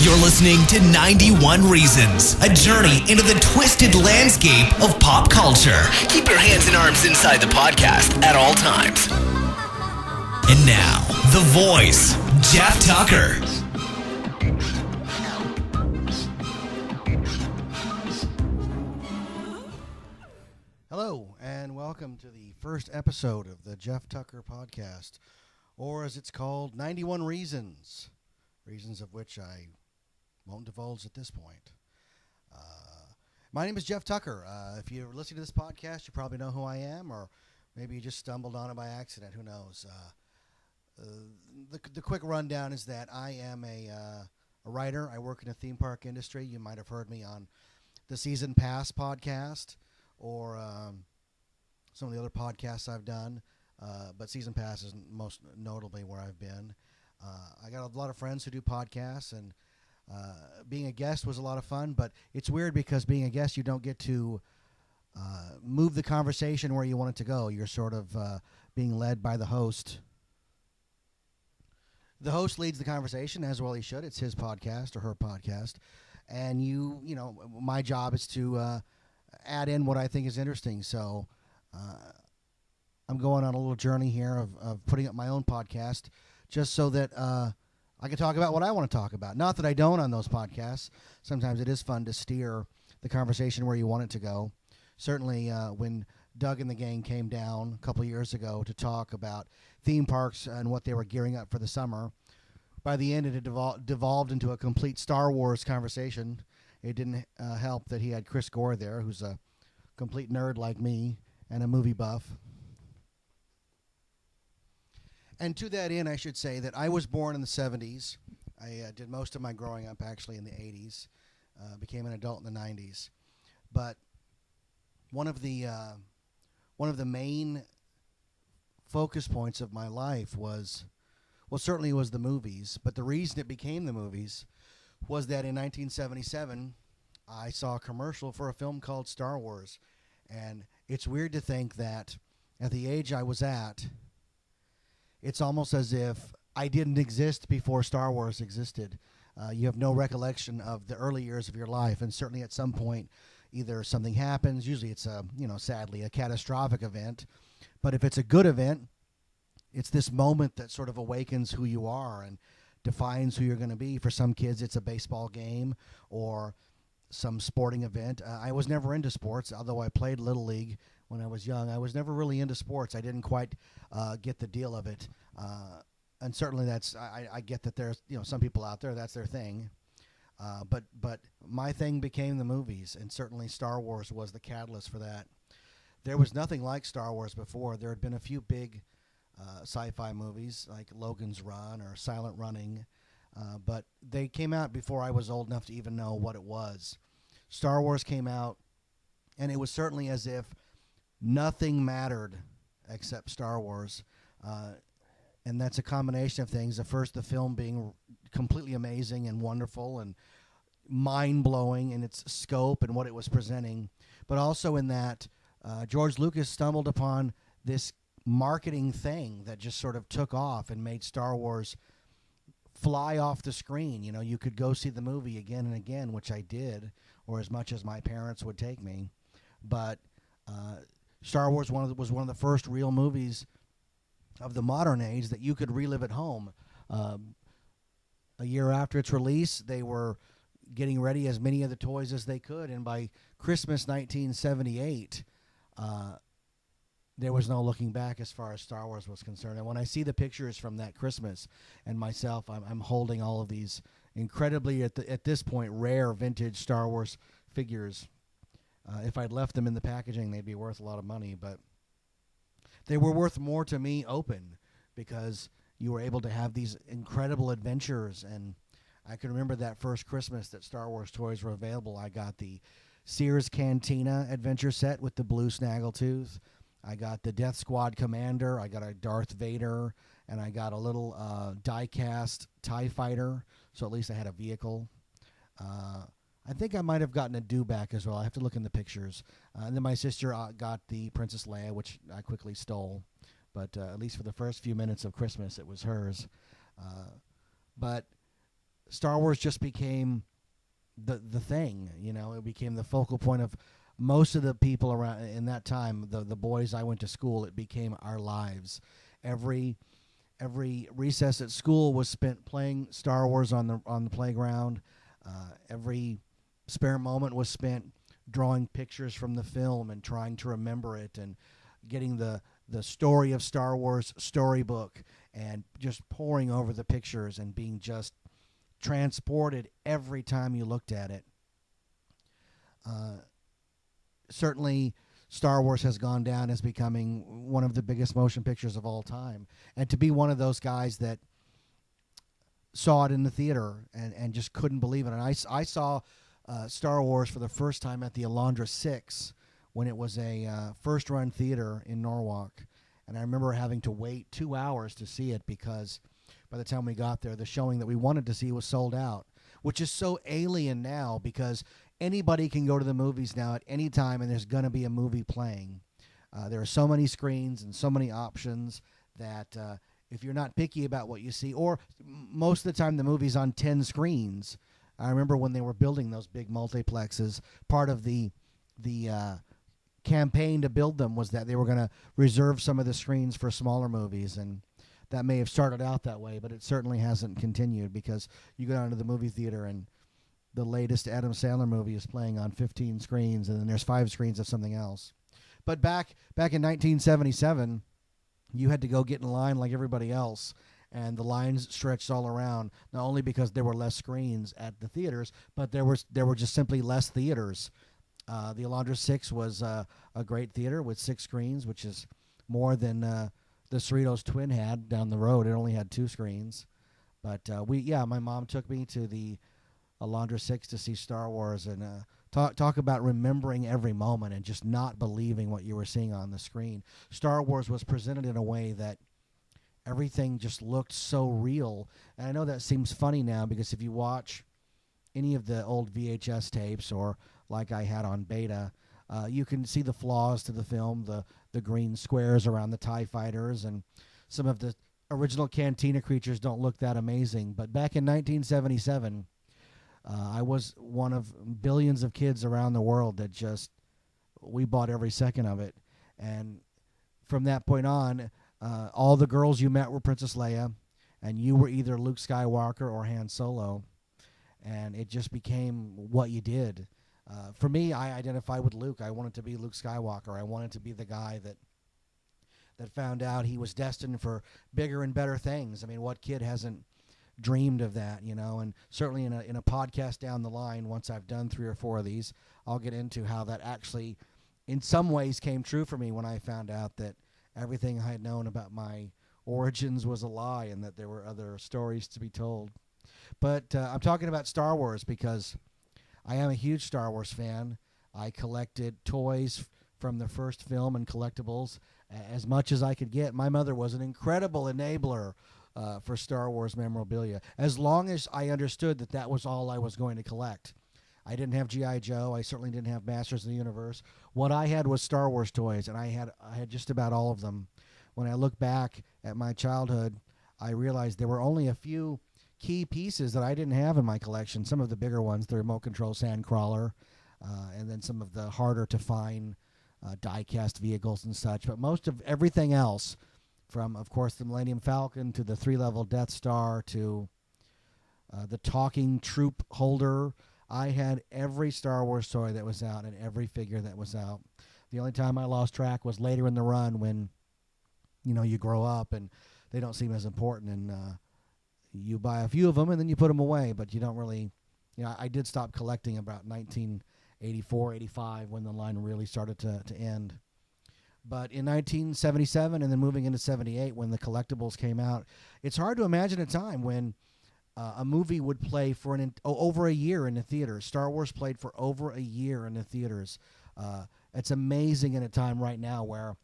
You're listening to 91 Reasons, a journey into the twisted landscape of pop culture. Keep your hands and arms inside the podcast at all times. And now, the voice, Jeff Tucker. Hello, and welcome to the first episode of the Jeff Tucker podcast, or as it's called, 91 Reasons. Reasons of which I won't divulge at this point. My name is Jeff Tucker. If you're listening to this podcast, you probably know who I am, or maybe you just stumbled on it by accident. Who knows? The quick rundown is that I am a writer. I work in the theme park industry. You might have heard me on the Season Pass podcast or some of the other podcasts I've done, but Season Pass is most notably where I've been. I got a lot of friends who do podcasts, and being a guest was a lot of fun, but it's weird because being a guest, you don't get to move the conversation where you want it to go. You're sort of being led by the host. The host leads the conversation, as well he should. It's his podcast or her podcast, and you know, my job is to add in what I think is interesting. So I'm going on a little journey here of putting up my own podcast just so that I can talk about what I want to talk about. Not that I don't on those podcasts. Sometimes it is fun to steer the conversation where you want it to go. Certainly when Doug and the gang came down a couple years ago to talk about theme parks and what they were gearing up for the summer, by the end it had devolved into a complete Star Wars conversation. It didn't help that he had Chris Gore there, who's a complete nerd like me and a movie buff. And to that end, I should say that I was born in the 70s. I did most of my growing up actually in the 80s. Became an adult in the 90s. But one of the main focus points of my life was, well, certainly it was the movies. But the reason it became the movies was that in 1977, I saw a commercial for a film called Star Wars. And it's weird to think that at the age I was at, it's almost as if I didn't exist before Star Wars existed. You have no recollection of the early years of your life, and certainly at some point, either something happens. Usually, it's sadly, a catastrophic event. But if it's a good event, it's this moment that sort of awakens who you are and defines who you're going to be. For some kids, it's a baseball game or some sporting event. I was never into sports, although I played Little League when I was young. I was never really into sports. I didn't quite get the deal of it. And certainly I get that there's some people out there, that's their thing. But my thing became the movies, and certainly Star Wars was the catalyst for that. There was nothing like Star Wars before. There had been a few big sci-fi movies like Logan's Run or Silent Running, but they came out before I was old enough to even know what it was. Star Wars came out, and it was certainly as if nothing mattered except Star Wars. And that's a combination of things. The film being completely amazing and wonderful and mind-blowing in its scope and what it was presenting. But also in that George Lucas stumbled upon this marketing thing that just sort of took off and made Star Wars fly off the screen. You could go see the movie again and again, which I did, or as much as my parents would take me. But Star Wars was one of the first real movies of the modern age that you could relive at home. A year after its release, they were getting ready as many of the toys as they could, and by Christmas 1978, there was no looking back as far as Star Wars was concerned. And when I see the pictures from that Christmas and myself, I'm holding all of these incredibly, at this point, rare vintage Star Wars figures. If I'd left them in the packaging, they'd be worth a lot of money, but they were worth more to me open because you were able to have these incredible adventures. And I can remember that first Christmas that Star Wars toys were available. I got the Sears Cantina adventure set with the blue snaggletooth. I got the Death Squad Commander. I got a Darth Vader, and I got a little die-cast TIE Fighter, so at least I had a vehicle. I think I might have gotten a dewback as well. I have to look in the pictures. And then my sister got the Princess Leia, which I quickly stole. But at least for the first few minutes of Christmas, it was hers. But Star Wars just became the thing. It became the focal point of most of the people around in that time. The boys I went to school, it became our lives. Every recess at school was spent playing Star Wars on the playground. Every spare moment was spent drawing pictures from the film and trying to remember it, and getting the story of Star Wars storybook and just poring over the pictures and being just transported every time you looked at it. Certainly, Star Wars has gone down as becoming one of the biggest motion pictures of all time. And to be one of those guys that saw it in the theater and just couldn't believe it. And I saw Star Wars for the first time at the Alondra 6 when it was a first-run theater in Norwalk. And I remember having to wait 2 hours to see it because by the time we got there, the showing that we wanted to see was sold out, which is so alien now because anybody can go to the movies now at any time and there's going to be a movie playing. There are so many screens and so many options that if you're not picky about what you see, or most of the time the movie's on 10 screens. I remember when they were building those big multiplexes, part of the campaign to build them was that they were going to reserve some of the screens for smaller movies, and that may have started out that way, but it certainly hasn't continued because you go down to the movie theater and the latest Adam Sandler movie is playing on 15 screens, and then there's 5 screens of something else. But back in 1977, you had to go get in line like everybody else, and the lines stretched all around, not only because there were less screens at the theaters, but there were just simply less theaters. The Alondra 6 was a great theater with 6 screens, which is more than the Cerritos Twin had down the road. It only had 2 screens. But my mom took me to the Alondra 6 to see Star Wars, and talk about remembering every moment and just not believing what you were seeing on the screen. Star Wars was presented in a way that everything just looked so real. And I know that seems funny now because if you watch any of the old VHS tapes or like I had on beta, you can see the flaws to the film, the green squares around the TIE fighters, and some of the original Cantina creatures don't look that amazing. But back in 1977, I was one of billions of kids around the world that we bought every second of it. And from that point on, all the girls you met were Princess Leia, and you were either Luke Skywalker or Han Solo. And it just became what you did. For me, I identify with Luke. I wanted to be Luke Skywalker. I wanted to be the guy that found out he was destined for bigger and better things. I mean, what kid hasn't dreamed of that, And certainly in a podcast down the line, once I've done 3 or 4 of these, I'll get into how that actually, in some ways, came true for me when I found out that everything I had known about my origins was a lie and that there were other stories to be told. But I'm talking about Star Wars because I am a huge Star Wars fan. I collected toys from the first film and collectibles as much as I could get. My mother was an incredible enabler for Star Wars memorabilia, as long as I understood that was all I was going to collect. I didn't have G.I. Joe. I certainly didn't have Masters of the Universe. What I had was Star Wars toys, and I had just about all of them. When I look back at my childhood, I realized there were only a few key pieces that I didn't have in my collection. Some of the bigger ones, the remote control Sandcrawler, and then some of the harder to find die-cast vehicles and such. But most of everything else, from, of course, the Millennium Falcon to the 3-level Death Star to the talking troop holder, I had every Star Wars toy that was out and every figure that was out. The only time I lost track was later in the run when, you grow up and they don't seem as important, and you buy a few of them and then you put them away, but you don't really, I did stop collecting about 1984, 85 when the line really started to end. But in 1977 and then moving into 78 when the collectibles came out, it's hard to imagine a time when a movie would play for over a year in the theaters. Star Wars played for over a year in the theaters. It's amazing in a time right now where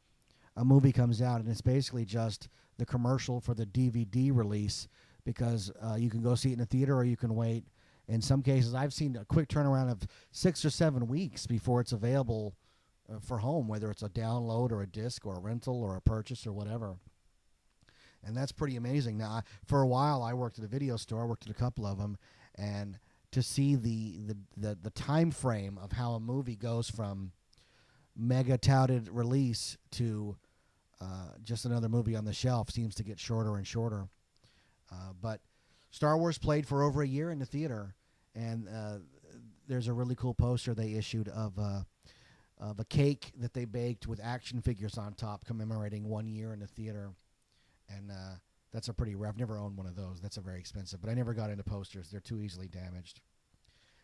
a movie comes out and it's basically just the commercial for the DVD release, because you can go see it in the theater or you can wait. In some cases, I've seen a quick turnaround of 6 or 7 weeks before it's available for home, whether it's a download or a disc or a rental or a purchase or whatever. And that's pretty amazing. Now, for a while, I worked at a video store. I worked at a couple of them, and to see the time frame of how a movie goes from mega touted release to just another movie on the shelf seems to get shorter and shorter. But Star Wars played for over a year in the theater, and there's a really cool poster they issued of a cake that they baked with action figures on top commemorating 1 year in the theater. And that's a pretty rare. I've never owned one of those. That's a very expensive. But I never got into posters. They're too easily damaged.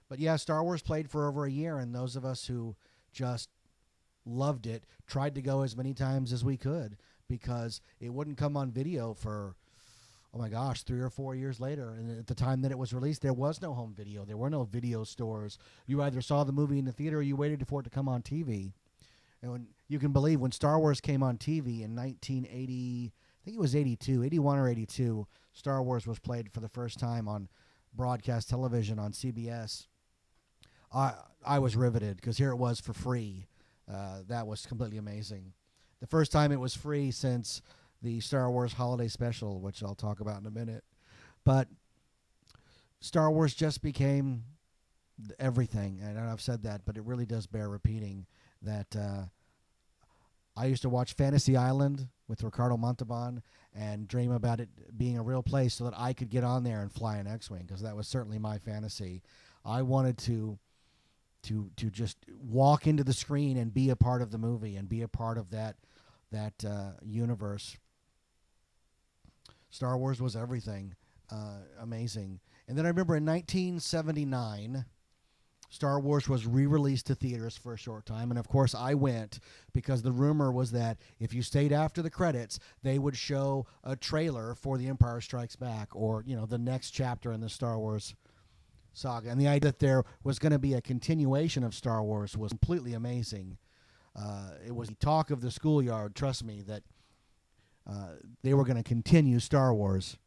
But yeah, Star Wars played for over a year, and those of us who just loved it tried to go as many times as we could because it wouldn't come on video for, oh my gosh, 3 or 4 years later. And at the time that it was released, there was no home video. There were no video stores. You either saw the movie in the theater or you waited for it to come on TV. And when, you can believe when Star Wars came on TV in 1980, I think it was 82, 81 or 82, Star Wars was played for the first time on broadcast television on CBS. I was riveted because here it was for free. That was completely amazing. The first time it was free since the Star Wars Holiday Special, which I'll talk about in a minute. But Star Wars just became everything. And I've said that, but it really does bear repeating that I used to watch Fantasy Island with Ricardo Montalban and dream about it being a real place so that I could get on there and fly an X-Wing, because that was certainly my fantasy. I wanted to just walk into the screen and be a part of the movie and be a part of that universe. Star Wars was everything. Amazing. And then I remember in 1979, Star Wars was re-released to theaters for a short time, and of course I went because the rumor was that if you stayed after the credits, they would show a trailer for The Empire Strikes Back, or the next chapter in the Star Wars saga. And the idea that there was going to be a continuation of Star Wars was completely amazing. It was the talk of the schoolyard, trust me, that they were going to continue Star Wars.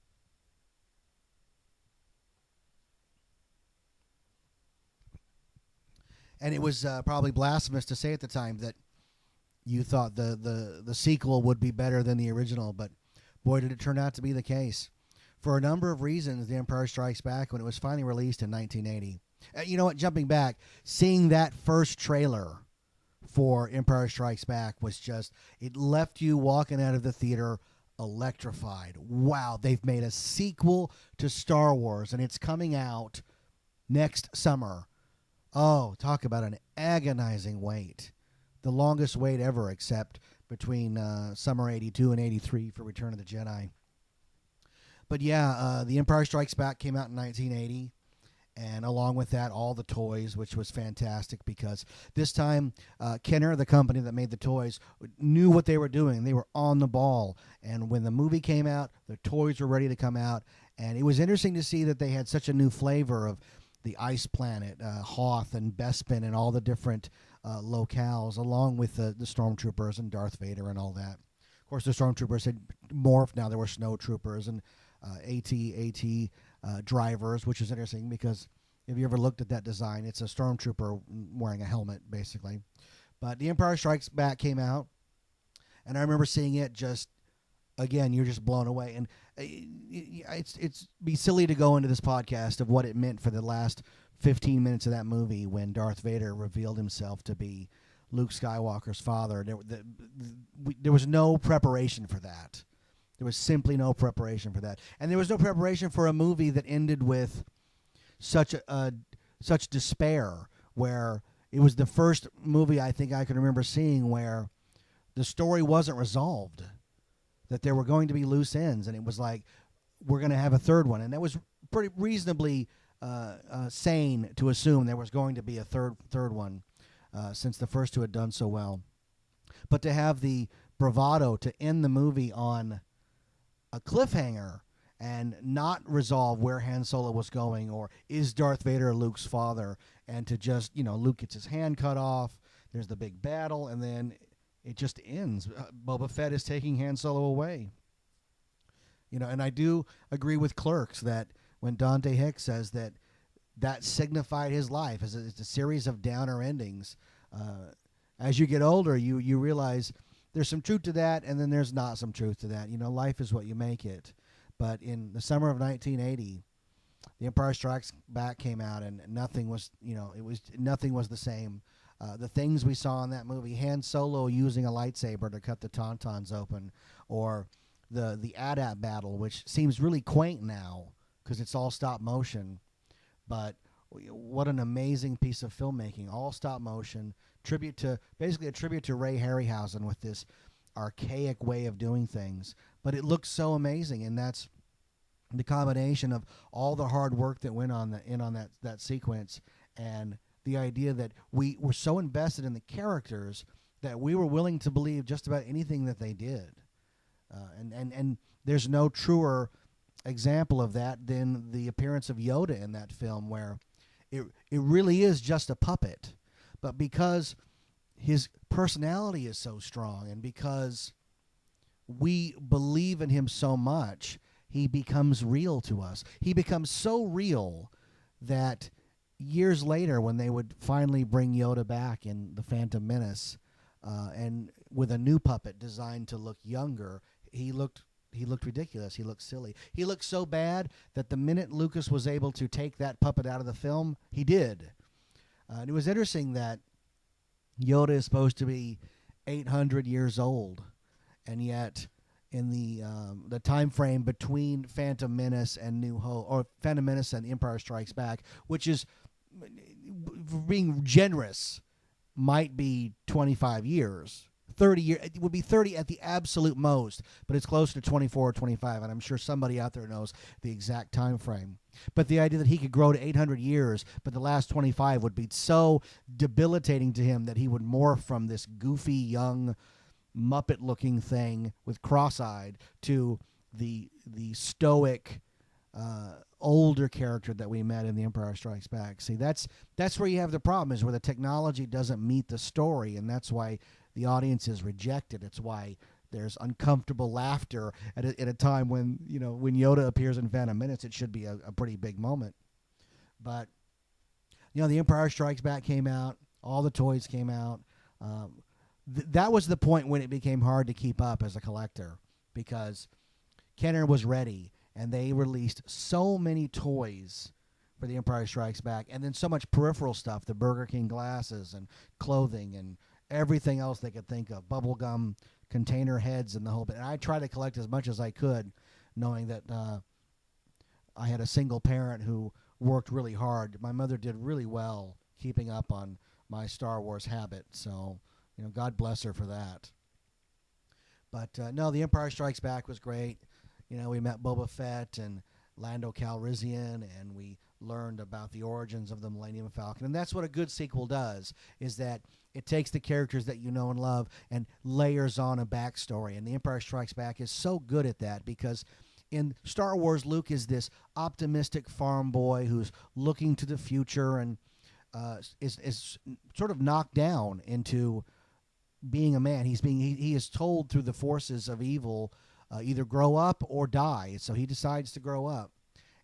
And it was probably blasphemous to say at the time that you thought the sequel would be better than the original, but boy, did it turn out to be the case. For a number of reasons, The Empire Strikes Back, when it was finally released in 1980. You know what, jumping back, seeing that first trailer for Empire Strikes Back was just, it left you walking out of the theater electrified. Wow, they've made a sequel to Star Wars, and it's coming out next summer. Oh, talk about an agonizing wait. The longest wait ever, except between summer 82 and 83 for Return of the Jedi. But yeah, The Empire Strikes Back came out in 1980. And along with that, all the toys, which was fantastic because this time Kenner, the company that made the toys, knew what they were doing. They were on the ball. And when the movie came out, the toys were ready to come out. And it was interesting to see that they had such a new flavor of the Ice Planet, Hoth and Bespin and all the different locales, along with the Stormtroopers and Darth Vader and all that. Of course, the Stormtroopers had morphed. Now there were Snow Troopers and AT drivers, which is interesting because if you ever looked at that design, it's a Stormtrooper wearing a helmet, basically. But The Empire Strikes Back came out, and I remember seeing it just, again, you're just blown away. And it's be silly to go into this podcast of what it meant for the last 15 minutes of that movie when Darth Vader revealed himself to be Luke Skywalker's father. There was no preparation for that. There was simply no preparation for that. And there was no preparation for a movie that ended with such despair, where it was the first movie I think I can remember seeing where the story wasn't resolved, that there were going to be loose ends, and it was like, we're going to have a third one. And that was pretty reasonably sane to assume there was going to be a third one, since the first two had done so well. But to have the bravado to end the movie on a cliffhanger and not resolve where Han Solo was going, or is Darth Vader Luke's father, and to just, Luke gets his hand cut off, there's the big battle, and then it just ends. Boba Fett is taking Han Solo away. And I do agree with Clerks that when Dante Hicks says that signified his life it's a series of downer endings. As you get older, you realize there's some truth to that, and then there's not some truth to that. Life is what you make it. But in the summer of 1980, The Empire Strikes Back came out, and nothing was the same. The things we saw in that movie, Han Solo using a lightsaber to cut the Tauntauns open, or the AT-AT battle, which seems really quaint now because it's all stop motion, but what an amazing piece of filmmaking, all stop motion, basically a tribute to Ray Harryhausen with this archaic way of doing things, but it looks so amazing, and that's the combination of all the hard work that went on that sequence, and the idea that we were so invested in the characters that we were willing to believe just about anything that they did. And there's no truer example of that than the appearance of Yoda in that film, where it really is just a puppet. But because his personality is so strong, and because we believe in him so much, he becomes real to us. He becomes so real that years later, when they would finally bring Yoda back in The Phantom Menace, and with a new puppet designed to look younger, he looked ridiculous. He looked silly. He looked so bad that the minute Lucas was able to take that puppet out of the film, he did. And it was interesting that Yoda is supposed to be 800 years old, and yet in the time frame between Phantom Menace and New Hope, or Phantom Menace and Empire Strikes Back, which is, being generous, might be 25 years. 30 years, it would be 30 at the absolute most, but it's closer to 24 or 25, and I'm sure somebody out there knows the exact time frame. But the idea that he could grow to 800 years, but the last 25 would be so debilitating to him that he would morph from this goofy young Muppet-looking thing with cross-eyed to the stoic older character that we met in The Empire Strikes Back. See, that's where you have the problem, is where the technology doesn't meet the story, and that's why the audience is rejected. It's why there's uncomfortable laughter at a time when Yoda appears in Phantom Menace. It should be a pretty big moment. But The Empire Strikes Back came out, all the toys came out. That was the point when it became hard to keep up as a collector, because Kenner was ready, and they released so many toys for The Empire Strikes Back, and then so much peripheral stuff, the Burger King glasses and clothing and everything else they could think of, bubblegum container heads and the whole bit. And I tried to collect as much as I could, knowing that I had a single parent who worked really hard. My mother did really well keeping up on my Star Wars habit, so God bless her for that. But no, The Empire Strikes Back was great. We met Boba Fett and Lando Calrissian, and we learned about the origins of the Millennium Falcon. And that's what a good sequel does, is that it takes the characters that you know and love and layers on a backstory. And The Empire Strikes Back is so good at that, because in Star Wars, Luke is this optimistic farm boy who's looking to the future and is sort of knocked down into being a man. He is told through the forces of evil, either grow up or die. So he decides to grow up.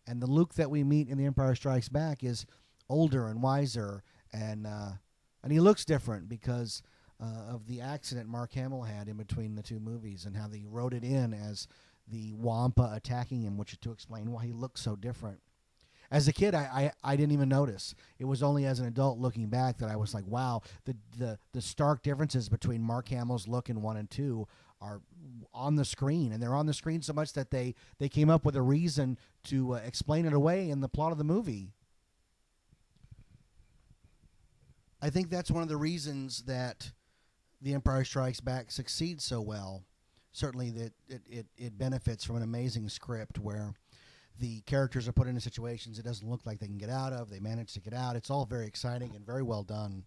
And the Luke that we meet in The Empire Strikes Back is older and wiser, and he looks different because of the accident Mark Hamill had in between the two movies, and how they wrote it in as the Wampa attacking him, which is to explain why he looks so different. As a kid, I didn't even notice. It was only as an adult looking back that I was like, wow, the stark differences between Mark Hamill's look in 1 and 2 are on the screen, and they're on the screen so much that they came up with a reason to explain it away in the plot of the movie. I think that's one of the reasons that The Empire Strikes Back succeeds so well. Certainly that it benefits from an amazing script where the characters are put into situations it doesn't look like they can get out of. They manage to get out. It's all very exciting and very well done.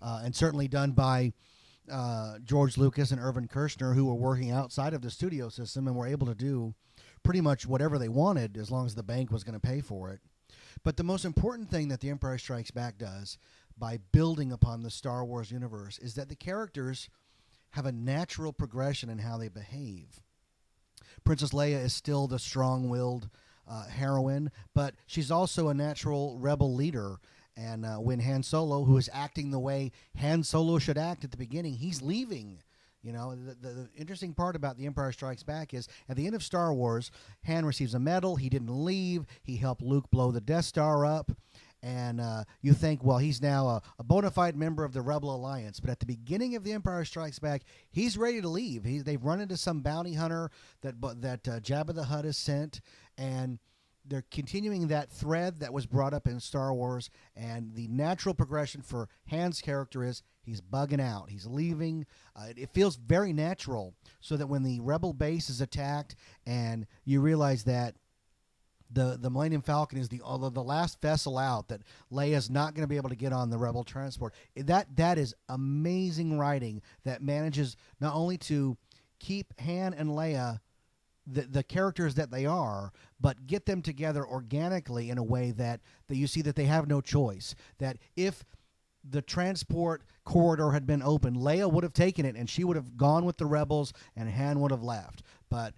And certainly done by George Lucas and Irvin Kershner, who were working outside of the studio system and were able to do pretty much whatever they wanted as long as the bank was going to pay for it. But the most important thing that The Empire Strikes Back does by building upon the Star Wars universe is that the characters have a natural progression in how they behave. Princess Leia is still the strong-willed heroine, but she's also a natural rebel leader. And when Han Solo, who is acting the way Han Solo should act at the beginning, he's leaving You know, the interesting part about The Empire Strikes Back is at the end of Star Wars, Han receives a medal. He didn't leave. He helped Luke blow the Death Star up. And you think, well, he's now a bona fide member of the Rebel Alliance. But at the beginning of The Empire Strikes Back, he's ready to leave. They've run into some bounty hunter that Jabba the Hutt has sent, and they're continuing that thread that was brought up in Star Wars. And the natural progression for Han's character is he's bugging out. He's leaving. It feels very natural, so that when the Rebel base is attacked and you realize that the Millennium Falcon is the last vessel out, that Leia's not going to be able to get on the Rebel transport. That is amazing writing that manages not only to keep Han and Leia the characters that they are, but get them together organically in a way that you see that they have no choice. That if the transport corridor had been open, Leia would have taken it and she would have gone with the Rebels and Han would have left. But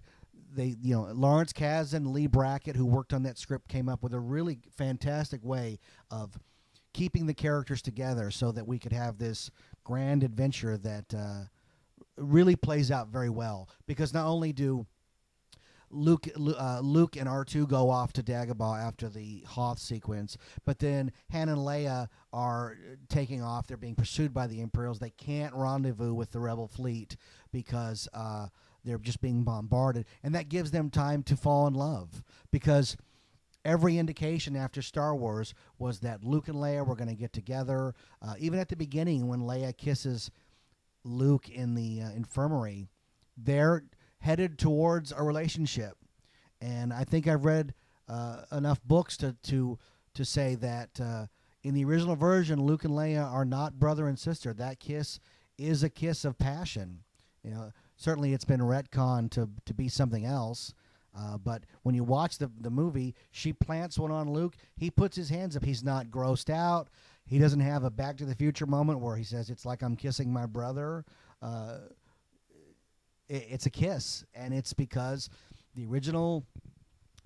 Lawrence Kasdan, Lee Brackett, who worked on that script, came up with a really fantastic way of keeping the characters together so that we could have this grand adventure that really plays out very well. Because not only do Luke and R2 go off to Dagobah after the Hoth sequence, but then Han and Leia are taking off. They're being pursued by the Imperials. They can't rendezvous with the Rebel fleet because they're just being bombarded, and that gives them time to fall in love, because every indication after Star Wars was that Luke and Leia were going to get together. Even at the beginning, when Leia kisses Luke in the infirmary, they're headed towards a relationship. And I think I've read enough books to say that in the original version, Luke and Leia are not brother and sister. That kiss is a kiss of passion. Certainly it's been retconned to be something else. But when you watch the movie, she plants one on Luke. He puts his hands up. He's not grossed out. He doesn't have a Back to the Future moment where he says, it's like I'm kissing my brother. It's a kiss, and it's because the original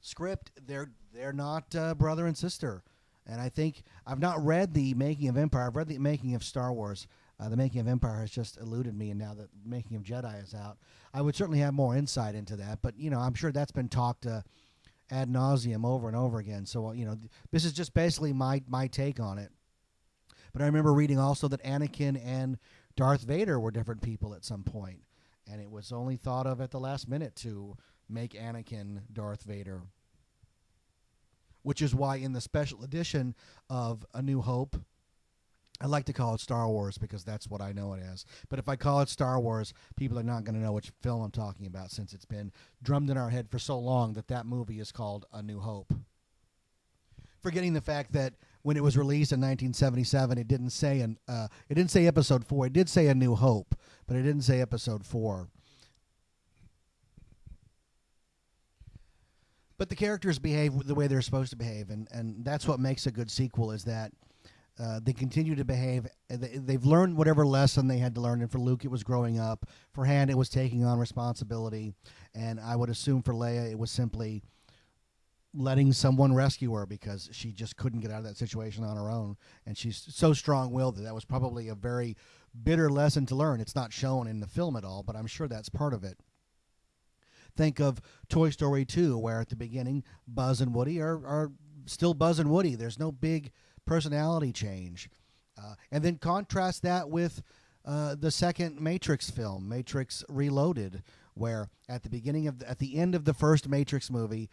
script, they're not brother and sister. And I think I've not read the making of Empire. I've read the making of Star Wars. The making of Empire has just eluded me, and now that the making of Jedi is out, I would certainly have more insight into that. But I'm sure that's been talked ad nauseum over and over again. So this is just basically my take on it. But I remember reading also that Anakin and Darth Vader were different people at some point, and it was only thought of at the last minute to make Anakin Darth Vader. Which is why in the special edition of A New Hope, I like to call it Star Wars because that's what I know it as. But if I call it Star Wars, people are not going to know which film I'm talking about, since it's been drummed in our head for so long that movie is called A New Hope. Forgetting the fact that when it was released in 1977, it didn't say Episode 4. It did say A New Hope, but it didn't say Episode 4. But the characters behave the way they're supposed to behave, and that's what makes a good sequel, is that they continue to behave. They've learned whatever lesson they had to learn, and for Luke it was growing up. For Han it was taking on responsibility, and I would assume for Leia it was simply letting someone rescue her because she just couldn't get out of that situation on her own, and she's so strong-willed that was probably a very bitter lesson to learn. It's not shown in the film at all, but I'm sure that's part of it. Think of Toy Story 2, where at the beginning Buzz and Woody are still Buzz and Woody. There's no big personality change. And then contrast that with the second Matrix film, Matrix Reloaded, where at the end of the first Matrix movie,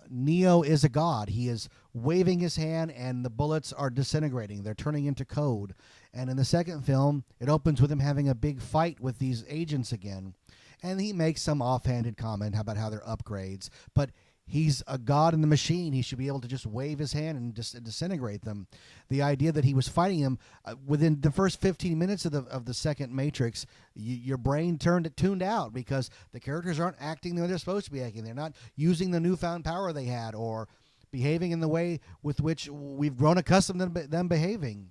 Neo is a god. He is waving his hand and the bullets are disintegrating. They're turning into code. And in the second film, it opens with him having a big fight with these agents again. And he makes some offhanded comment about how they're upgrades. But he's a god in the machine. He should be able to just wave his hand and disintegrate them. The idea that he was fighting him within the first 15 minutes of the second Matrix, your brain tuned out because the characters aren't acting the way they're supposed to be acting. They're not using the newfound power they had or behaving in the way with which we've grown accustomed to them behaving.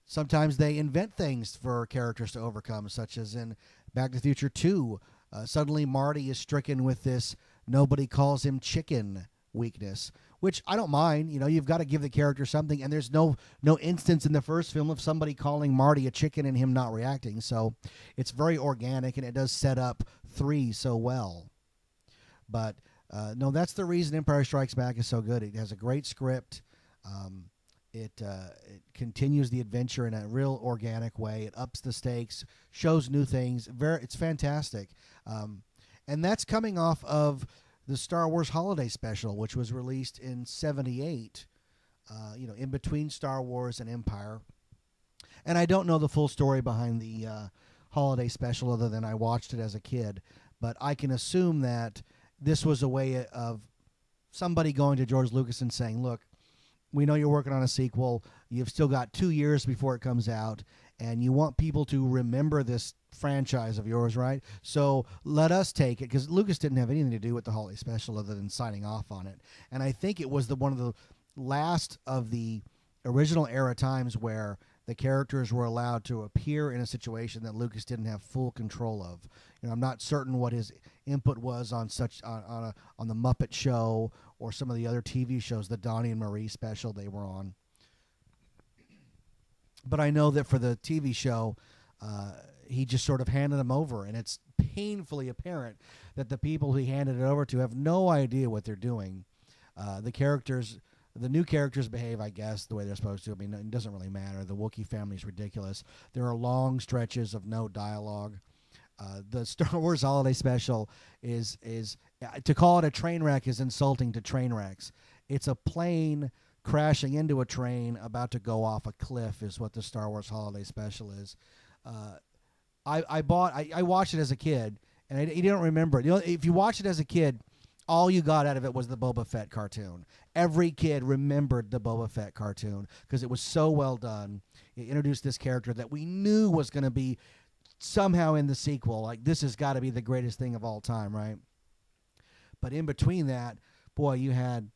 Sometimes they invent things for characters to overcome, such as in Back to the Future 2. Suddenly Marty is stricken with this nobody calls him chicken weakness, which I don't mind. You've got to give the character something, and there's no instance in the first film of somebody calling Marty a chicken and him not reacting. So it's very organic, and it does set up 3 so well. But no, that's the reason Empire Strikes Back is so good. It has a great script. It continues the adventure in a real organic way. It ups the stakes, shows new things. It's fantastic. And that's coming off of the Star Wars Holiday Special, which was released in '78, in between Star Wars and Empire. And I don't know the full story behind the Holiday Special other than I watched it as a kid. But I can assume that this was a way of somebody going to George Lucas and saying, look, we know you're working on a sequel. You've still got 2 years before it comes out, and you want people to remember this franchise of yours, right? So let us take it, because Lucas didn't have anything to do with the Holiday Special other than signing off on it. And I think it was one of the last of the original era times where the characters were allowed to appear in a situation that Lucas didn't have full control of. I'm not certain what his input was on on the Muppet Show or some of the other TV shows, the Donnie and Marie special they were on. But I know that for the TV show, he just sort of handed them over, and it's painfully apparent that the people he handed it over to have no idea what they're doing. The new characters behave, I guess, the way they're supposed to. I mean, it doesn't really matter. The Wookiee family is ridiculous. There are long stretches of no dialogue. The Star Wars Holiday Special is to call it a train wreck is insulting to train wrecks. It's a plane crashing into a train about to go off a cliff is what the Star Wars Holiday Special is. I watched it as a kid, and you don't remember it. If you watch it as a kid, all you got out of it was the Boba Fett cartoon. Every kid remembered the Boba Fett cartoon because it was so well done. It introduced this character that we knew was going to be somehow in the sequel. Like, this has got to be the greatest thing of all time, right? But in between that, boy, you had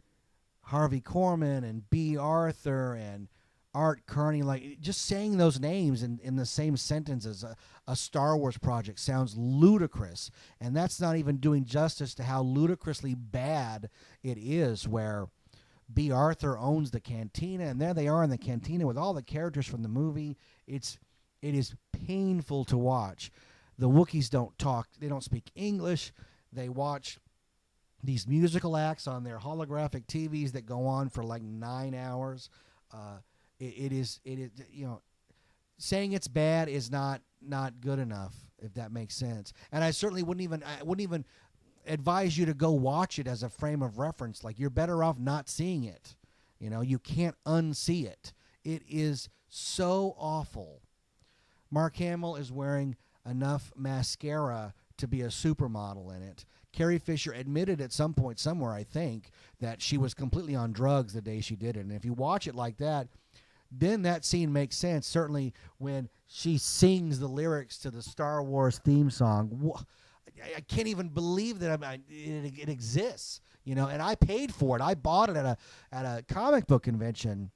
Harvey Korman and B. Arthur and Art Carney. Like, just saying those names in the same sentence as a Star Wars project sounds ludicrous. And that's not even doing justice to how ludicrously bad it is, where B. Arthur owns the cantina, and there they are in the cantina with all the characters from the movie. It is painful to watch. The Wookiees don't talk. They don't speak English. They watch these musical acts on their holographic TVs that go on for like 9 hours. It is saying it's bad is not good enough, if that makes sense. And I certainly wouldn't even advise you to go watch it as a frame of reference. Like, you're better off not seeing it. You can't unsee it. It is so awful. Mark Hamill is wearing enough mascara to be a supermodel in it. Carrie Fisher admitted at some point somewhere, I think, that she was completely on drugs the day she did it. And if you watch it like that, then that scene makes sense. Certainly when she sings the lyrics to the Star Wars theme song, I can't even believe that it exists. And I paid for it. I bought it at a comic book convention.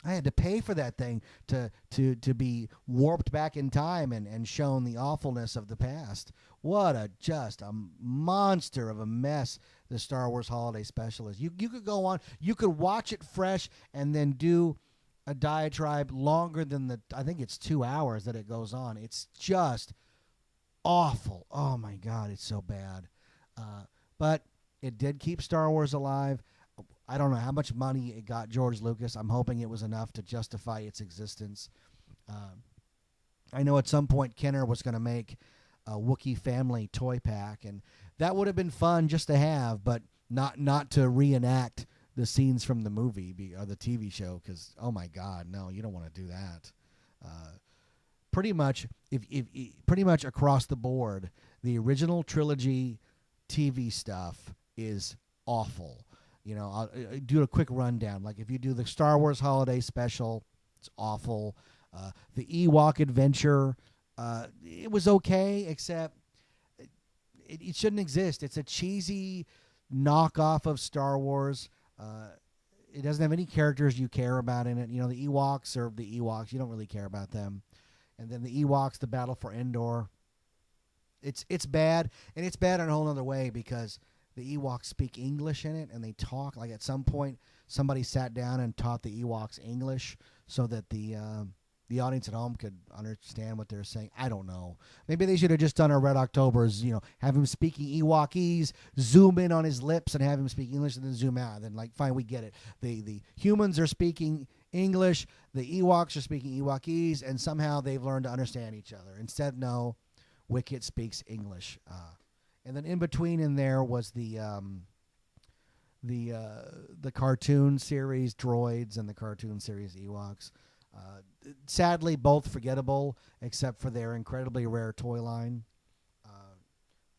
I had to pay for that thing to be warped back in time and shown the awfulness of the past. What just a monster of a mess the Star Wars Holiday Special is. You could go on, you could watch it fresh and then do a diatribe longer than I think it's 2 hours that it goes on. It's just awful. Oh my God, it's so bad. But it did keep Star Wars alive. I don't know how much money it got George Lucas. I'm hoping it was enough to justify its existence. I know at some point Kenner was going to make a Wookiee family toy pack, and that would have been fun just to have, but not to reenact the scenes from the movie or the TV show, because, oh my God, no, you don't want to do that. Pretty much across the board, the original trilogy TV stuff is awful. I'll do a quick rundown. Like, if you do the Star Wars Holiday Special, it's awful. The Ewok Adventure, it was okay, except it shouldn't exist. It's a cheesy knockoff of Star Wars. It doesn't have any characters you care about in it. The Ewoks are the Ewoks. You don't really care about them. And then the Ewoks, the Battle for Endor. It's bad, and it's bad in a whole other way, because the Ewoks speak English in it, and they talk. Like at some point, somebody sat down and taught the Ewoks English so that the audience at home could understand what they're saying. I don't know. Maybe they should have just done a Red October's, have him speaking Ewokese, zoom in on his lips and have him speak English, and then zoom out. And then, like, fine, we get it. The humans are speaking English, the Ewoks are speaking Ewokese, and somehow they've learned to understand each other. Instead, no, Wicket speaks English. And then in between in there was the cartoon series Droids and the cartoon series Ewoks. Sadly, both forgettable, except for their incredibly rare toy line.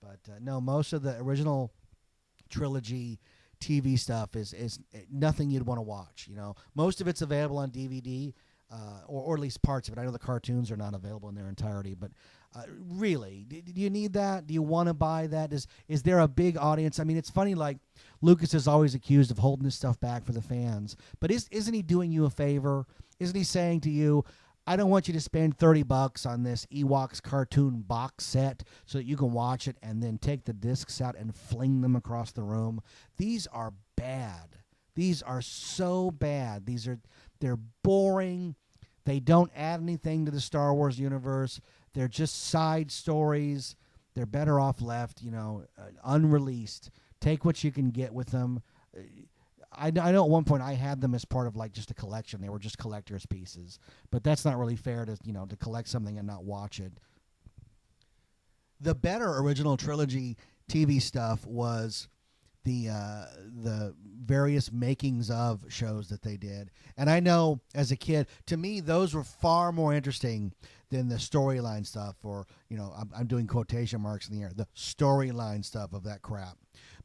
But no, most of the original trilogy TV stuff is nothing you'd want to watch. Most of it's available on DVD, or at least parts of it. I know the cartoons are not available in their entirety, but really, do you need that? Do you want to buy that? Is there a big audience? I mean, it's funny, like, Lucas is always accused of holding this stuff back for the fans, but isn't he doing you a favor? Isn't he saying to you, I don't want you to spend $30 on this Ewoks cartoon box set so that you can watch it and then take the discs out and fling them across the room? These are bad. These are so bad. They're boring. They don't add anything to the Star Wars universe. They're just side stories. They're better off left, unreleased. Take what you can get with them. I know at one point I had them as part of, like, just a collection. They were just collector's pieces. But that's not really fair to collect something and not watch it. The better original trilogy TV stuff was the various makings of shows that they did. And I know as a kid, to me, those were far more interesting than the storyline stuff, or, I'm doing quotation marks in the air, the storyline stuff of that crap.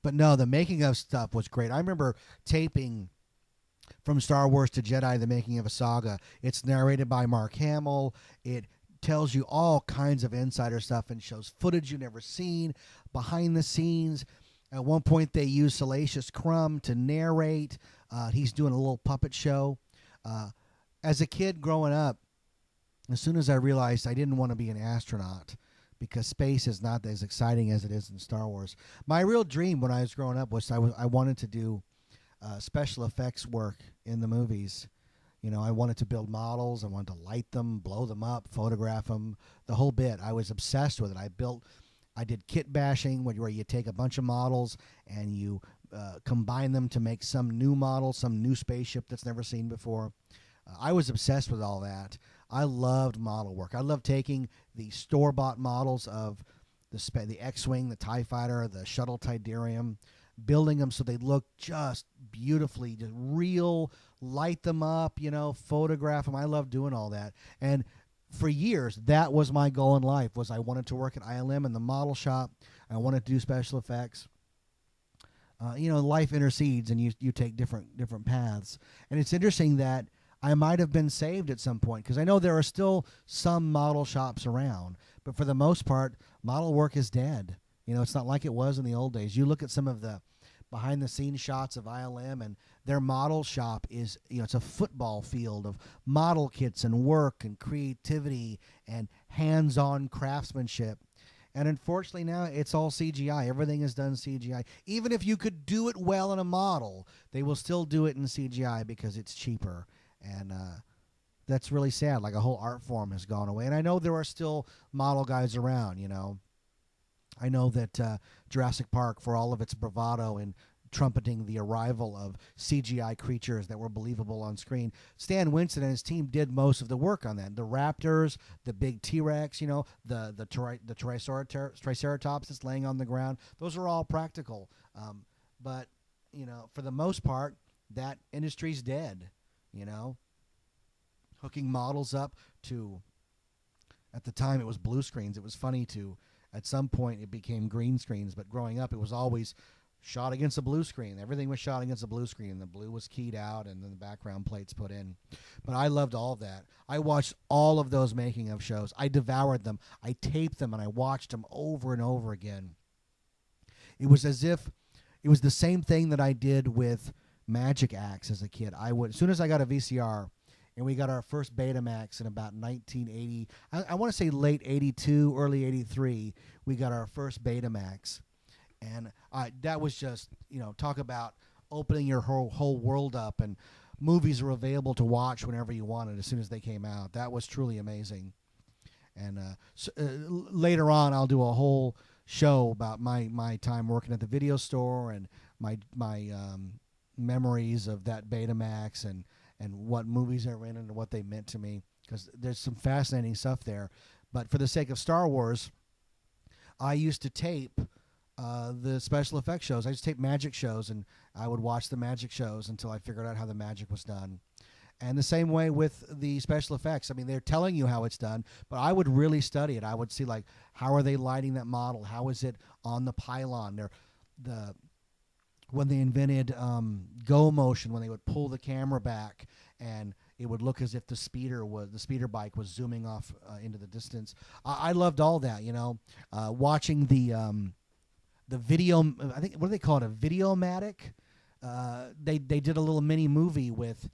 But no, the making of stuff was great. I remember taping From Star Wars to Jedi, the making of a saga. It's narrated by Mark Hamill. It tells you all kinds of insider stuff and shows footage you've never seen, behind the scenes. At one point, they use Salacious Crumb to narrate. He's doing a little puppet show. As a kid growing up, as soon as I realized I didn't want to be an astronaut, because space is not as exciting as it is in Star Wars. My real dream when I was growing up was I wanted to do special effects work in the movies. I wanted to build models. I wanted to light them, blow them up, photograph them, the whole bit. I was obsessed with it. I did kit bashing, where you take a bunch of models and you combine them to make some new model, some new spaceship that's never seen before. I was obsessed with all that. I loved model work. I loved taking the store-bought models of the X-Wing, the TIE Fighter, the Shuttle Tidarium, building them so they look just beautifully, just real, light them up, photograph them. I loved doing all that. And for years, that was my goal in life, was I wanted to work at ILM in the model shop. I wanted to do special effects. Life intercedes, and you take different paths. And it's interesting that I might have been saved at some point, because I know there are still some model shops around, but for the most part, model work is dead. It's not like it was in the old days. You look at some of the behind-the-scenes shots of ILM, and their model shop is, it's a football field of model kits and work and creativity and hands-on craftsmanship. And unfortunately now it's all CGI. Everything is done CGI. Even if you could do it well in a model, they will still do it in CGI because it's cheaper. And that's really sad. Like, a whole art form has gone away. And I know there are still model guys around, I know that Jurassic Park, for all of its bravado in trumpeting the arrival of CGI creatures that were believable on screen, Stan Winston and his team did most of the work on that. The raptors, the big T-Rex, the Triceratops that's laying on the ground, those are all practical. But, for the most part, that industry's dead. Hooking models up to, at the time it was blue screens. It was funny at some point it became green screens, but growing up it was always shot against a blue screen. Everything was shot against a blue screen. The blue was keyed out and then the background plates put in. But I loved all of that. I watched all of those making of shows. I devoured them. I taped them and I watched them over and over again. It was as if it was the same thing that I did with Magic Acts as a kid. As soon as I got a VCR, and we got our first Betamax in about 1980. I want to say late 82, early 83, we got our first Betamax. And that was just, talk about opening your whole world up, and movies were available to watch whenever you wanted as soon as they came out. That was truly amazing. And later on, I'll do a whole show about my time working at the video store and my memories of that Betamax and what movies I were in and what they meant to me, because there's some fascinating stuff there. But for the sake of Star Wars, I used to tape the special effects shows. I used to tape magic shows, and I would watch the magic shows until I figured out how the magic was done. And the same way with the special effects. I mean, they're telling you how it's done, but I would really study it. I would see, like, how are they lighting that model? How is it on the pylon? When they invented go motion, when they would pull the camera back and it would look as if the speeder bike was zooming off into the distance. I loved all that, watching the video. I think, what do they call it? A Videomatic. They did a little mini movie with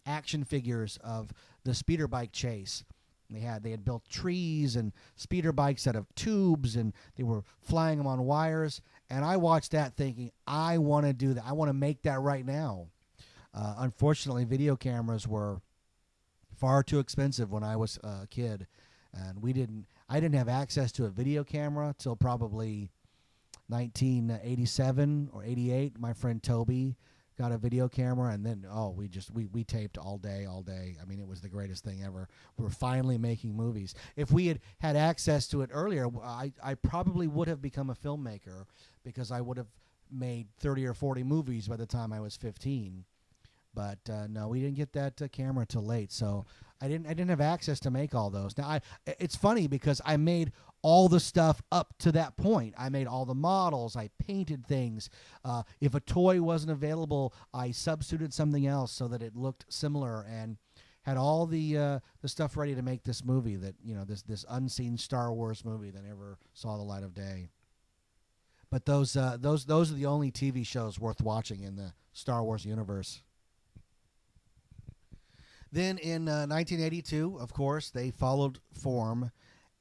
action figures of the speeder bike chase. They had built trees and speeder bikes out of tubes, and they were flying them on wires. And I watched that thinking, I want to do that. I want to make that right now. Unfortunately, video cameras were far too expensive when I was a kid, and I didn't have access to a video camera till probably 1987 or 88. My friend Toby got a video camera, and then we taped all day. I mean, it was the greatest thing ever. We were finally making movies. If we had access to it earlier, I probably would have become a filmmaker, because I would have made 30 or 40 movies by the time I was 15. But no, we didn't get that camera till late, so I didn't have access to make all those. Now it's funny because I made all the stuff up to that point. I made all the models. I painted things. If a toy wasn't available, I substituted something else so that it looked similar, and had all the stuff ready to make this movie that, this unseen Star Wars movie that never saw the light of day. But those are the only TV shows worth watching in the Star Wars universe. Then in 1982, of course, they followed form,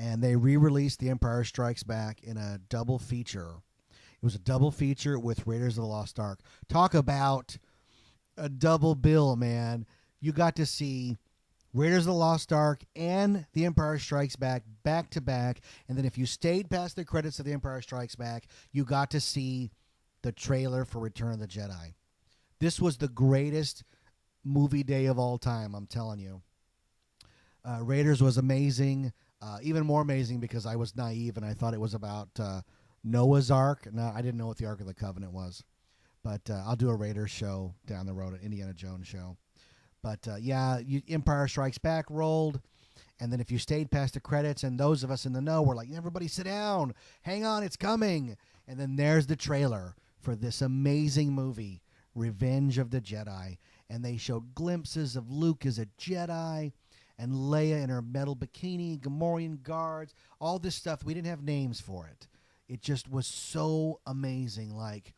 and they re-released The Empire Strikes Back in a double feature. It was a double feature with Raiders of the Lost Ark. Talk about a double bill, man. You got to see Raiders of the Lost Ark and The Empire Strikes Back to back, and then if you stayed past the credits of The Empire Strikes Back, you got to see the trailer for Return of the Jedi. This was the greatest movie day of all time, I'm telling you. Raiders was amazing, even more amazing because I was naive and I thought it was about Noah's Ark. No, I didn't know what the Ark of the Covenant was, but I'll do a Raiders show down the road, an Indiana Jones show. But Empire Strikes Back rolled, and then if you stayed past the credits, and those of us in the know were like, everybody sit down, hang on, it's coming. And then there's the trailer for this amazing movie, Revenge of the Jedi. And they showed glimpses of Luke as a Jedi, and Leia in her metal bikini, Gamorrean guards, all this stuff. We didn't have names for it. It just was so amazing. Like,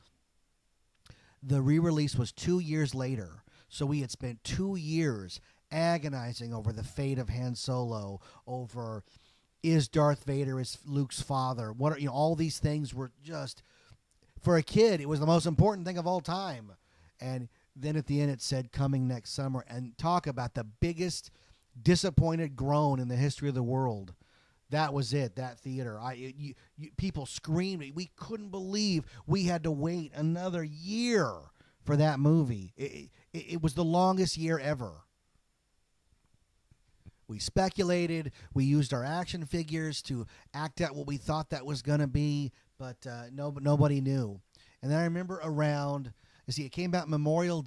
the re-release was 2 years later, so we had spent 2 years agonizing over the fate of Han Solo, over is Darth Vader is Luke's father. What are, all these things were just, for a kid, it was the most important thing of all time. And then at the end it said coming next summer, and talk about the biggest disappointed groan in the history of the world. That was it, that theater. People screamed. We couldn't believe we had to wait another year for that movie. It was the longest year ever. We speculated. We used our action figures to act out what we thought that was going to be, but nobody knew. And then I remember around, it came out Memorial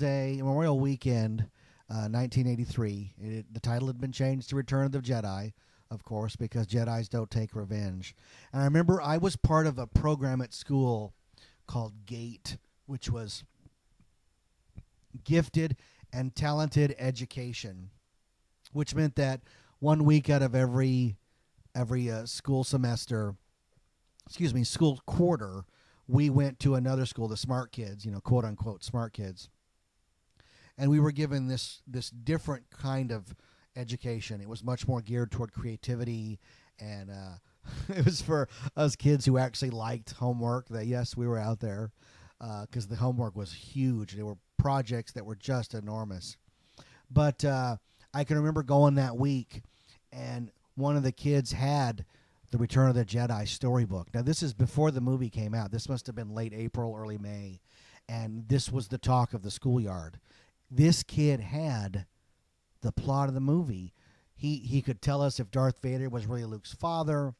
Weekend, 1983. The title had been changed to Return of the Jedi, of course, because Jedis don't take revenge. And I remember I was part of a program at school called GATE, which was Gifted and Talented Education, which meant that 1 week out of every school quarter, we went to another school, the smart kids, quote unquote smart kids. And we were given this different kind of education. It was much more geared toward creativity and It was for us kids who actually liked homework. That yes, we were out there because the homework was huge. There were projects that were just enormous. But I can remember going that week, and one of the kids had the Return of the Jedi storybook. Now, this is before the movie came out. This must have been late April, early May, and this was the talk of the schoolyard. This kid had the plot of the movie. He could tell us if Darth Vader was really Luke's father.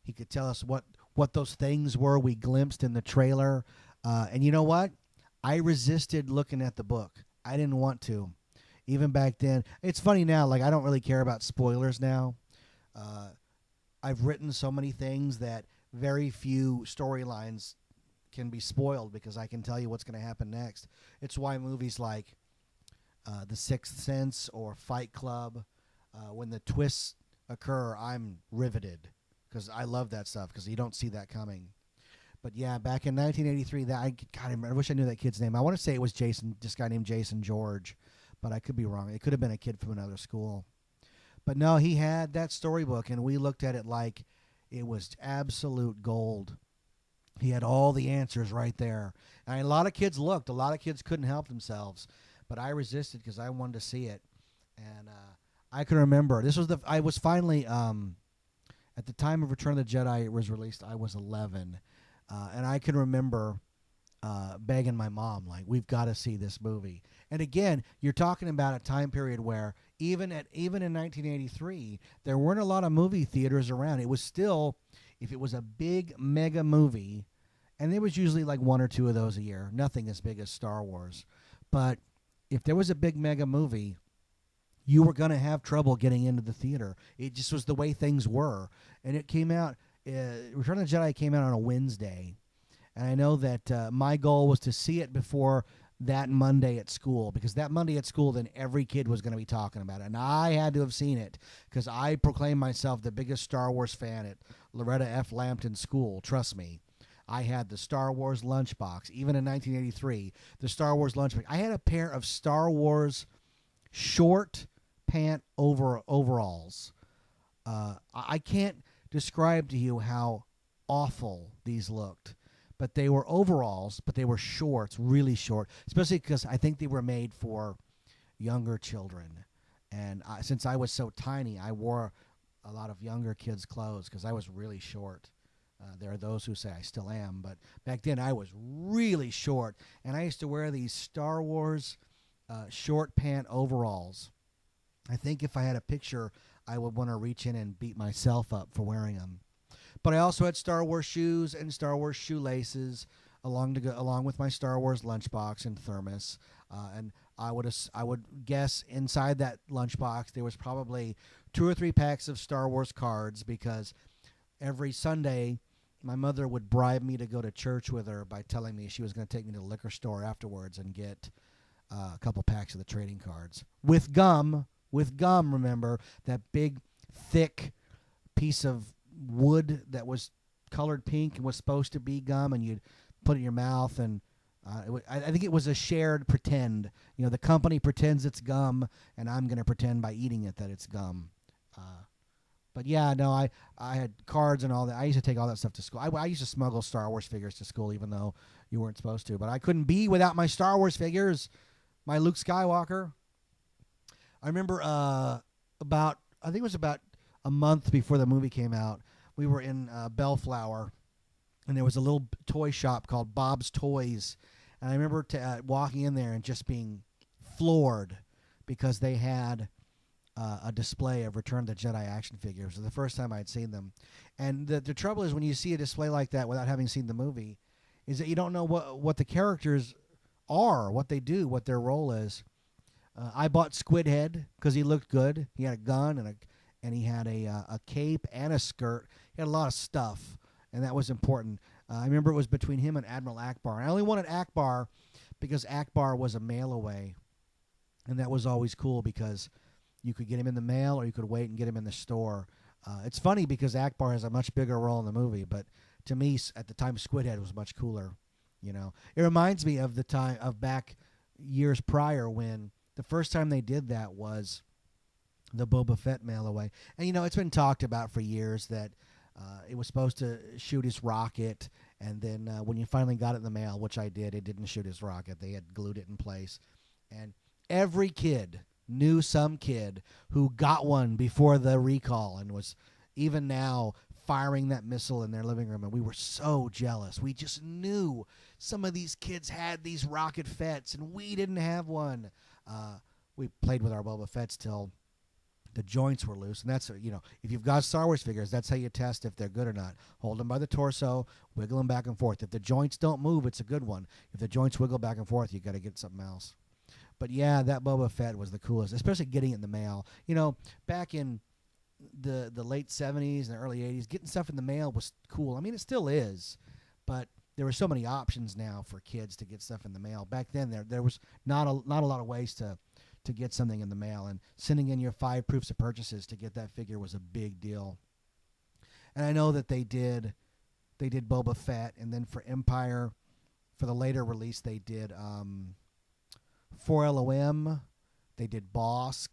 He could tell us what those things were we glimpsed in the trailer. And you know what? I resisted looking at the book. I didn't want to. Even back then. It's funny now, like I don't really care about spoilers now. I've written so many things that very few storylines can be spoiled because I can tell you what's going to happen next. It's why movies like The Sixth Sense or Fight Club, when the twists occur, I'm riveted because I love that stuff because you don't see that coming. But yeah, back in 1983, I wish I knew that kid's name. I want to say it was Jason, this guy named Jason George, but I could be wrong. It could have been a kid from another school. But no, he had that storybook, and we looked at it like it was absolute gold. He had all the answers right there. And a lot of kids looked. A lot of kids couldn't help themselves. But I resisted because I wanted to see it. And I can remember, I was finally, at the time of Return of the Jedi, it was released, I was 11. And I can remember begging my mom, like, we've got to see this movie. And again, you're talking about a time period where even in 1983, there weren't a lot of movie theaters around. It was still, if it was a big mega movie, and there was usually like one or two of those a year, nothing as big as Star Wars. But if there was a big mega movie, you were going to have trouble getting into the theater. It just was the way things were. And it came out, Return of the Jedi came out on a Wednesday. And I know that my goal was to see it before that Monday at school, because that Monday at school, then every kid was going to be talking about it. And I had to have seen it because I proclaimed myself the biggest Star Wars fan at Loretta F. Lampton School. Trust me. I had the Star Wars lunchbox. Even in 1983, the Star Wars lunchbox. I had a pair of Star Wars short pant overalls. I can't describe to you how awful these looked. But they were overalls, but they were shorts, really short, especially because I think they were made for younger children. And since I was so tiny, I wore a lot of younger kids' clothes because I was really short. There are those who say I still am, but back then I was really short. And I used to wear these Star Wars short pant overalls. I think if I had a picture, I would want to reach in and beat myself up for wearing them. But I also had Star Wars shoes and Star Wars shoelaces along with my Star Wars lunchbox and thermos. And I would guess inside that lunchbox there was probably 2 or 3 packs of Star Wars cards, because every Sunday my mother would bribe me to go to church with her by telling me she was going to take me to the liquor store afterwards and get a couple packs of the trading cards with gum. With gum, remember, that big, thick piece of wood that was colored pink and was supposed to be gum, and you'd put it in your mouth, and I think it was a shared pretend. You know, the company pretends it's gum, and I'm going to pretend by eating it that it's gum. But yeah, no, I had cards and all that. I used to take all that stuff to school. I used to smuggle Star Wars figures to school, even though you weren't supposed to. But I couldn't be without my Star Wars figures, my Luke Skywalker. I remember I think it was about a month before the movie came out, we were in Bellflower, and there was a little toy shop called Bob's Toys. And I remember walking in there and just being floored because they had a display of Return of the Jedi action figures. It was the first time I'd seen them. And the trouble is when you see a display like that without having seen the movie is that you don't know what the characters are, what they do, what their role is. I bought Squidhead because he looked good. He had a gun and he had a cape and a skirt. He had a lot of stuff, and that was important. I remember it was between him and Admiral Akbar. I only wanted Akbar because Akbar was a mail away, and that was always cool because you could get him in the mail or you could wait and get him in the store. It's funny because Akbar has a much bigger role in the movie, but to me, at the time, Squidhead was much cooler. You know, it reminds me of the time of back years prior when the first time they did that was the Boba Fett mail away. And, you know, it's been talked about for years that It was supposed to shoot his rocket, and then when you finally got it in the mail, which I did, it didn't shoot his rocket. They had glued it in place. And every kid knew some kid who got one before the recall and was even now firing that missile in their living room. And we were so jealous. We just knew some of these kids had these rocket Fetts, and we didn't have one. We played with our Boba Fetts till the joints were loose, and that's, if you've got Star Wars figures, that's how you test if they're good or not. Hold them by the torso, wiggle them back and forth. If the joints don't move, it's a good one. If the joints wiggle back and forth, you got to get something else. But yeah, that Boba Fett was the coolest, especially getting it in the mail. Back in the late 70s and the early 80s, getting stuff in the mail was cool. I mean, it still is, but there were so many options now for kids to get stuff in the mail. Back then, there was not a lot of ways to get something in the mail, and sending in your 5 proofs of purchases to get that figure was a big deal. And I know that they did Boba Fett, and then for Empire, for the later release, they did 4LOM, they did Bosk,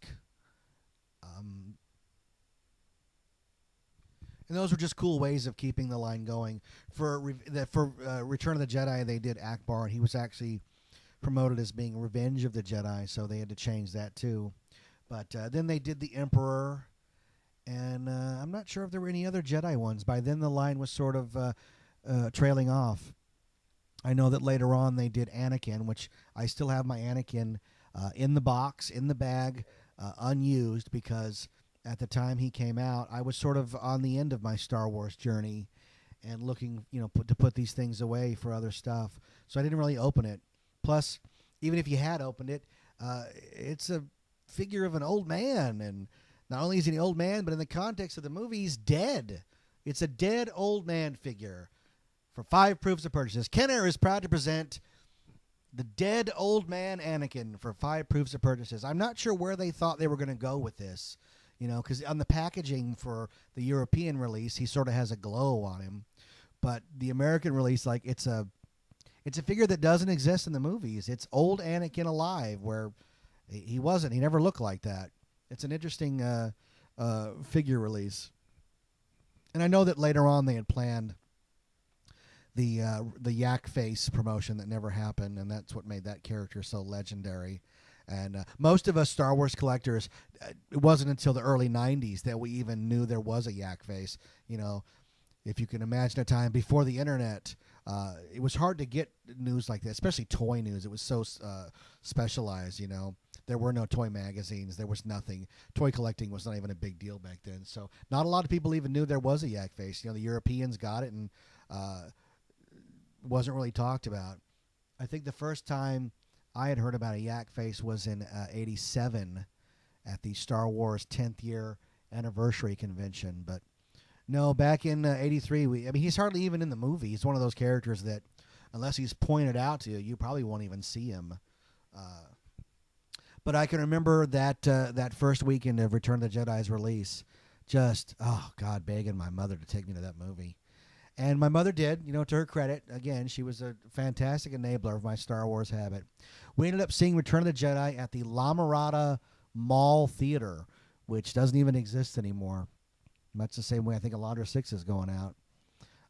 and those were just cool ways of keeping the line going. For Return of the Jedi, they did Akbar, and he was actually promoted as being Revenge of the Jedi, so they had to change that too. But then they did the Emperor, and I'm not sure if there were any other Jedi ones. By then the line was sort of trailing off. I know that later on they did Anakin, which I still have my Anakin in the box, in the bag, unused, because at the time he came out, I was sort of on the end of my Star Wars journey and looking, to put these things away for other stuff. So I didn't really open it. Plus, even if you had opened it, it's a figure of an old man. And not only is he an old man, but in the context of the movie, he's dead. It's a dead old man figure for 5 proofs of purchases. Kenner is proud to present the dead old man Anakin for 5 proofs of purchases. I'm not sure where they thought they were going to go with this, because on the packaging for the European release, he sort of has a glow on him. But the American release, it's a figure that doesn't exist in the movies. It's old Anakin alive, where he wasn't. He never looked like that. It's an interesting figure release. And I know that later on they had planned the Yak Face promotion that never happened, and that's what made that character so legendary. And most of us Star Wars collectors, it wasn't until the early 90s that we even knew there was a Yak Face. If you can imagine a time before the internet, it was hard to get news like that, especially toy news. It was so specialized, There were no toy magazines. There was nothing. Toy collecting was not even a big deal back then. So not a lot of people even knew there was a Yak Face. The Europeans got it, and wasn't really talked about. I think the first time I had heard about a Yak Face was in '87 at the Star Wars 10th year anniversary convention. But no, back in '83, he's hardly even in the movie. He's one of those characters that, unless he's pointed out to you, you probably won't even see him. But I can remember that first weekend of Return of the Jedi's release, just, begging my mother to take me to that movie. And my mother did, to her credit. Again, she was a fantastic enabler of my Star Wars habit. We ended up seeing Return of the Jedi at the La Mirada Mall Theater, which doesn't even exist anymore. Much the same way I think Alondra 6 is going out.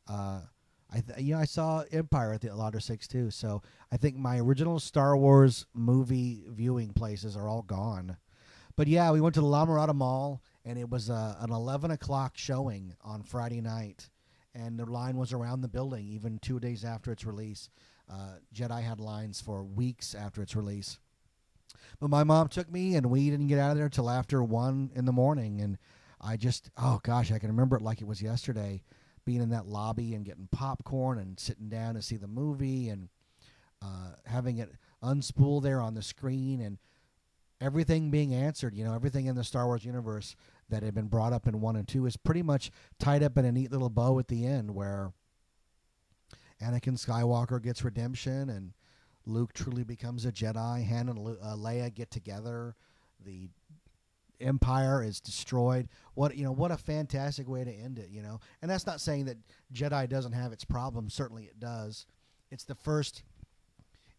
I saw Empire at the Alondra 6 too. So I think my original Star Wars movie viewing places are all gone. But yeah, we went to the La Mirada Mall, and it was an 11 o'clock showing on Friday night. And the line was around the building even 2 days after its release. Jedi had lines for weeks after its release. But my mom took me, and we didn't get out of there till after 1 in the morning. And I just, I can remember it like it was yesterday, being in that lobby and getting popcorn and sitting down to see the movie and having it unspool there on the screen and everything being answered. Everything in the Star Wars universe that had been brought up in 1 and 2 is pretty much tied up in a neat little bow at the end, where Anakin Skywalker gets redemption and Luke truly becomes a Jedi. Han and Leia get together. The Empire is destroyed. What a fantastic way to end it, And that's not saying that Jedi doesn't have its problems. Certainly it does. It's the first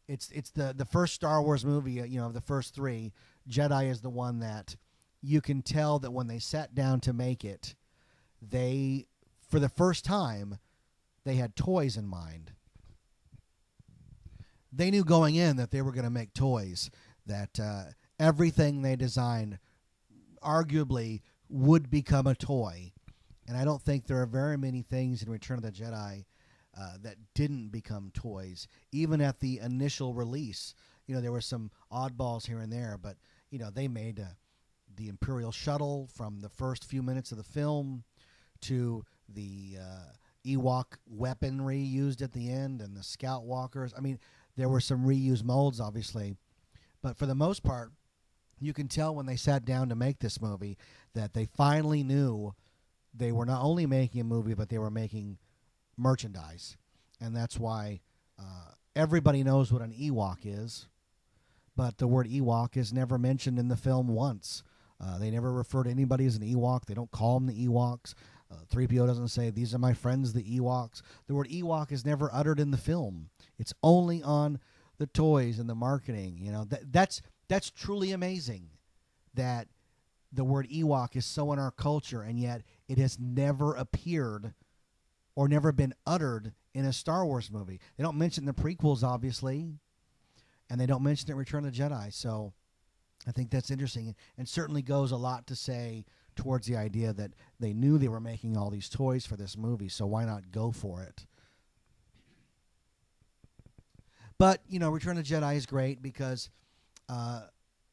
the first Star Wars movie, of the first 3. Jedi is the one that you can tell that when they sat down to make it, they for the first time, they had toys in mind. They knew going in that they were going to make toys, that everything they designed arguably would become a toy. And I don't think there are very many things in Return of the Jedi that didn't become toys. Even at the initial release, there were some oddballs here and there, but, they made the Imperial shuttle from the first few minutes of the film to the Ewok weaponry used at the end and the Scout Walkers. I mean, there were some reused molds, obviously. But for the most part, you can tell when they sat down to make this movie that they finally knew they were not only making a movie, but they were making merchandise. And that's why everybody knows what an Ewok is, but the word Ewok is never mentioned in the film once. They never refer to anybody as an Ewok. They don't call them the Ewoks. 3PO doesn't say, "These are my friends, the Ewoks." The word Ewok is never uttered in the film. It's only on the toys and the marketing. That's truly amazing that the word Ewok is so in our culture, and yet it has never appeared or never been uttered in a Star Wars movie. They don't mention the prequels, obviously, and they don't mention it in Return of the Jedi. So I think that's interesting, and certainly goes a lot to say towards the idea that they knew they were making all these toys for this movie, so why not go for it? But, Return of the Jedi is great because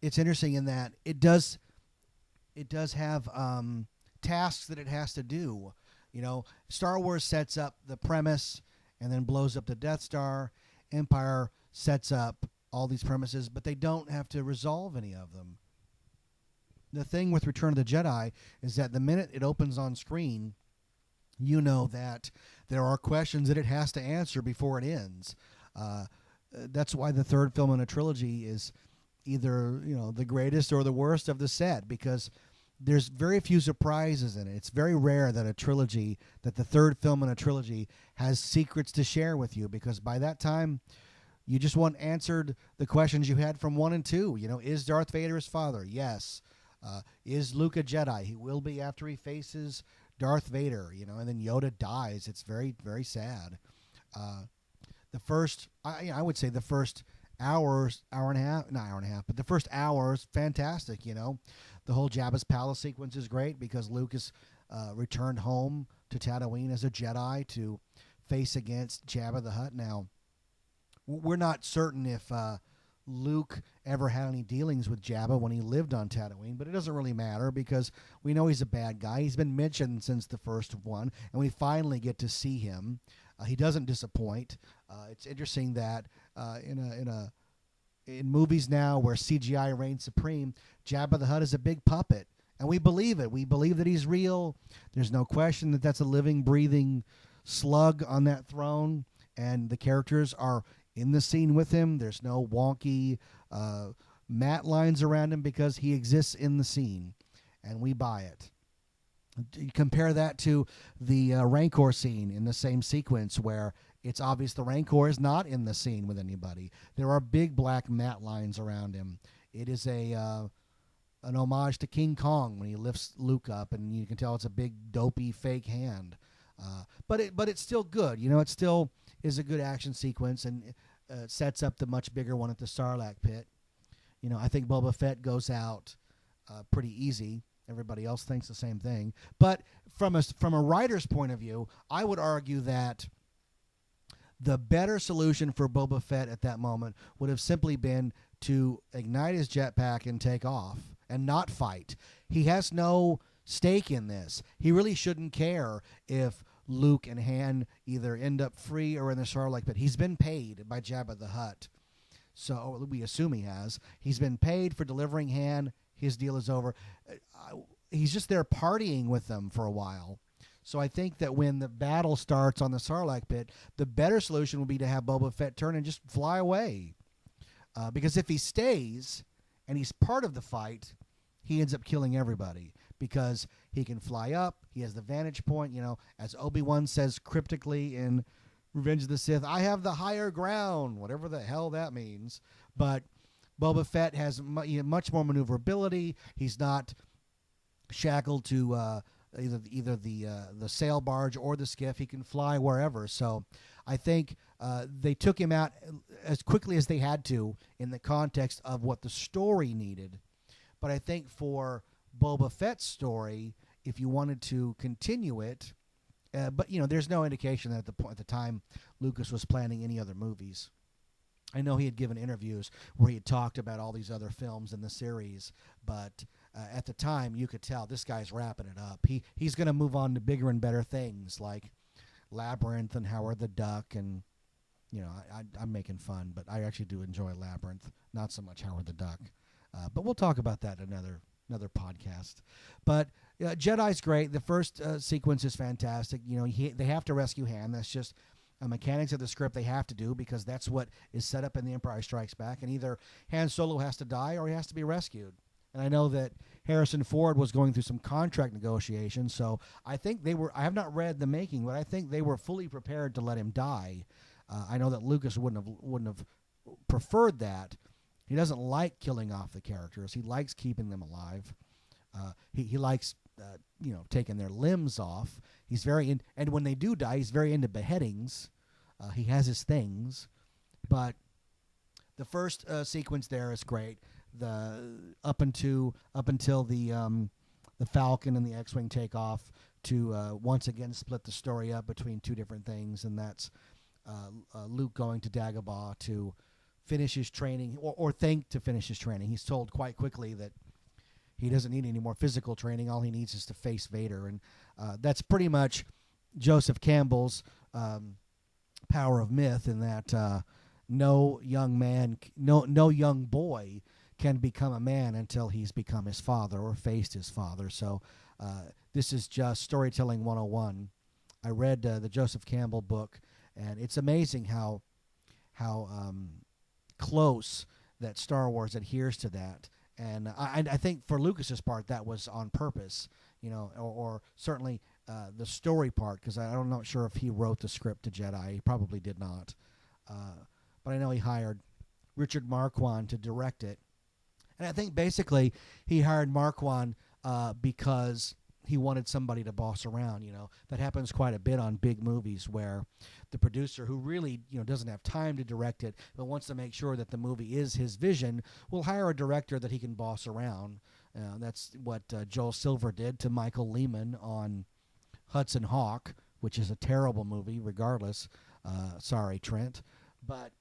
it's interesting in that it does have tasks that it has to do. Star Wars sets up the premise and then blows up the Death Star. Empire sets up all these premises, but they don't have to resolve any of them. The thing with Return of the Jedi is that the minute it opens on screen, you know that there are questions that it has to answer before it ends. That's why the third film in a trilogy is either the greatest or the worst of the set, because there's very few surprises in it. It's very rare that the third film in a trilogy has secrets to share with you, because by that time you just want answered the questions you had from 1 and 2. Is Darth Vader his father? Yes. Is Luke a Jedi? He will be after he faces Darth Vader, and then Yoda dies. It's very, very sad. I would say the first hour and a half, but the first hour is fantastic, The whole Jabba's palace sequence is great because Luke is returned home to Tatooine as a Jedi to face against Jabba the Hutt. Now, we're not certain if Luke ever had any dealings with Jabba when he lived on Tatooine, but it doesn't really matter because we know he's a bad guy. He's been mentioned since the first one, and we finally get to see him. He doesn't disappoint. It's interesting that in movies now where CGI reigns supreme, Jabba the Hutt is a big puppet, and we believe it. We believe that he's real. There's no question that that's a living, breathing slug on that throne, and the characters are in the scene with him. There's no wonky matte lines around him because he exists in the scene, and we buy it. You compare that to the Rancor scene in the same sequence where it's obvious the Rancor is not in the scene with anybody. There are big black matte lines around him. It is an homage to King Kong when he lifts Luke up, and you can tell it's a big dopey fake hand. But it's still good. It still is a good action sequence, and sets up the much bigger one at the Sarlacc pit. I think Boba Fett goes out pretty easy. Everybody else thinks the same thing. But from a writer's point of view, I would argue that the better solution for Boba Fett at that moment would have simply been to ignite his jetpack and take off and not fight. He has no stake in this. He really shouldn't care if Luke and Han either end up free or in the Sarlacc pit. He's been paid by Jabba the Hutt. So we assume he has. He's been paid for delivering Han. His deal is over. He's just there partying with them for a while. So I think that when the battle starts on the Sarlacc pit, the better solution would be to have Boba Fett turn and just fly away. Because if he stays and he's part of the fight, he ends up killing everybody. Because he can fly up, he has the vantage point, as Obi-Wan says cryptically in Revenge of the Sith, "I have the higher ground," whatever the hell that means. But Boba Fett has much more maneuverability. He's not shackled to either the sail barge or the skiff. He can fly wherever. So I think they took him out as quickly as they had to in the context of what the story needed. But I think for Boba Fett's story, if you wanted to continue it, but there's no indication that at the time Lucas was planning any other movies. I know he had given interviews where he had talked about all these other films in the series, but at the time you could tell this guy's wrapping it up. He's going to move on to bigger and better things like Labyrinth and Howard the Duck, and I'm making fun, but I actually do enjoy Labyrinth, not so much Howard the Duck. But we'll talk about that in another podcast. But Jedi's great. The first sequence is fantastic. They have to rescue Han. That's just mechanics of the script they have to do because that's what is set up in The Empire Strikes Back. And either Han Solo has to die or he has to be rescued. And I know that Harrison Ford was going through some contract negotiations, so I think I have not read the making, but I think they were fully prepared to let him die. I know that Lucas wouldn't have preferred that. He doesn't like killing off the characters. He likes keeping them alive. He likes taking their limbs off. He's and when they do die, he's very into beheadings. He has his things, but the first sequence there is great. Up until the Falcon and the X-wing take off to once again split the story up between two different things, and that's Luke going to Dagobah to finish his training or think to finish his training. He's told quite quickly that he doesn't need any more physical training. All he needs is to face Vader, and that's pretty much Joseph Campbell's power of myth, in that no young boy can become a man until he's become his father or faced his father. So this is just storytelling 101. I read the Joseph Campbell book, and it's amazing how close that Star Wars adheres to that. And I think for Lucas's part, that was on purpose, or certainly the story part, because I'm not sure if he wrote the script to Jedi. He probably did not. But I know he hired Richard Marquand to direct it. And I think basically he hired Marquand because he wanted somebody to boss around. That happens quite a bit on big movies where the producer, who really doesn't have time to direct it but wants to make sure that the movie is his vision, will hire a director that he can boss around. That's what Joel Silver did to Michael Lehman on Hudson Hawk, which is a terrible movie regardless. Sorry, Trent. But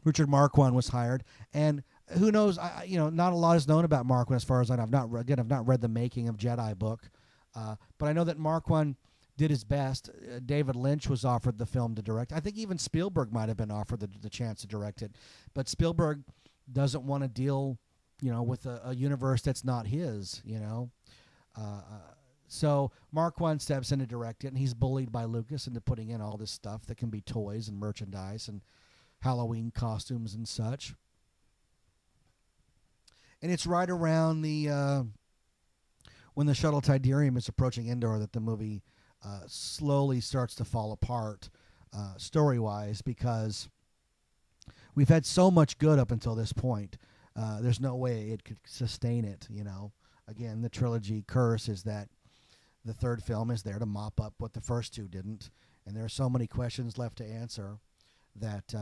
Richard Marquand was hired, and who knows? Not a lot is known about Marquand as far as I've not read the Making of Jedi book, but I know that Marquand did his best. David Lynch was offered the film to direct. I think even Spielberg might have been offered the chance to direct it, but Spielberg doesn't want to deal, with a universe that's not his. So Marquand steps in to direct it, and he's bullied by Lucas into putting in all this stuff that can be toys and merchandise and Halloween costumes and such. And it's right around when the shuttle Tydirium is approaching Endor that the movie slowly starts to fall apart story-wise, because we've had so much good up until this point. There's no way it could sustain it, Again, the trilogy curse is that the third film is there to mop up what the first two didn't, and there are so many questions left to answer that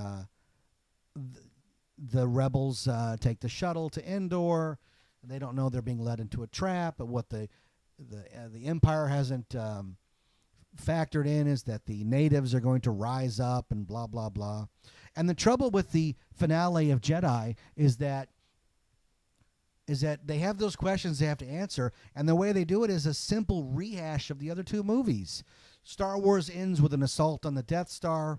the rebels take the shuttle to Endor. They don't know they're being led into a trap, but what the Empire hasn't factored in is that the natives are going to rise up and blah, blah, blah. And the trouble with the finale of Jedi is that they have those questions they have to answer, and the way they do it is a simple rehash of the other two movies. Star Wars ends with an assault on the Death Star.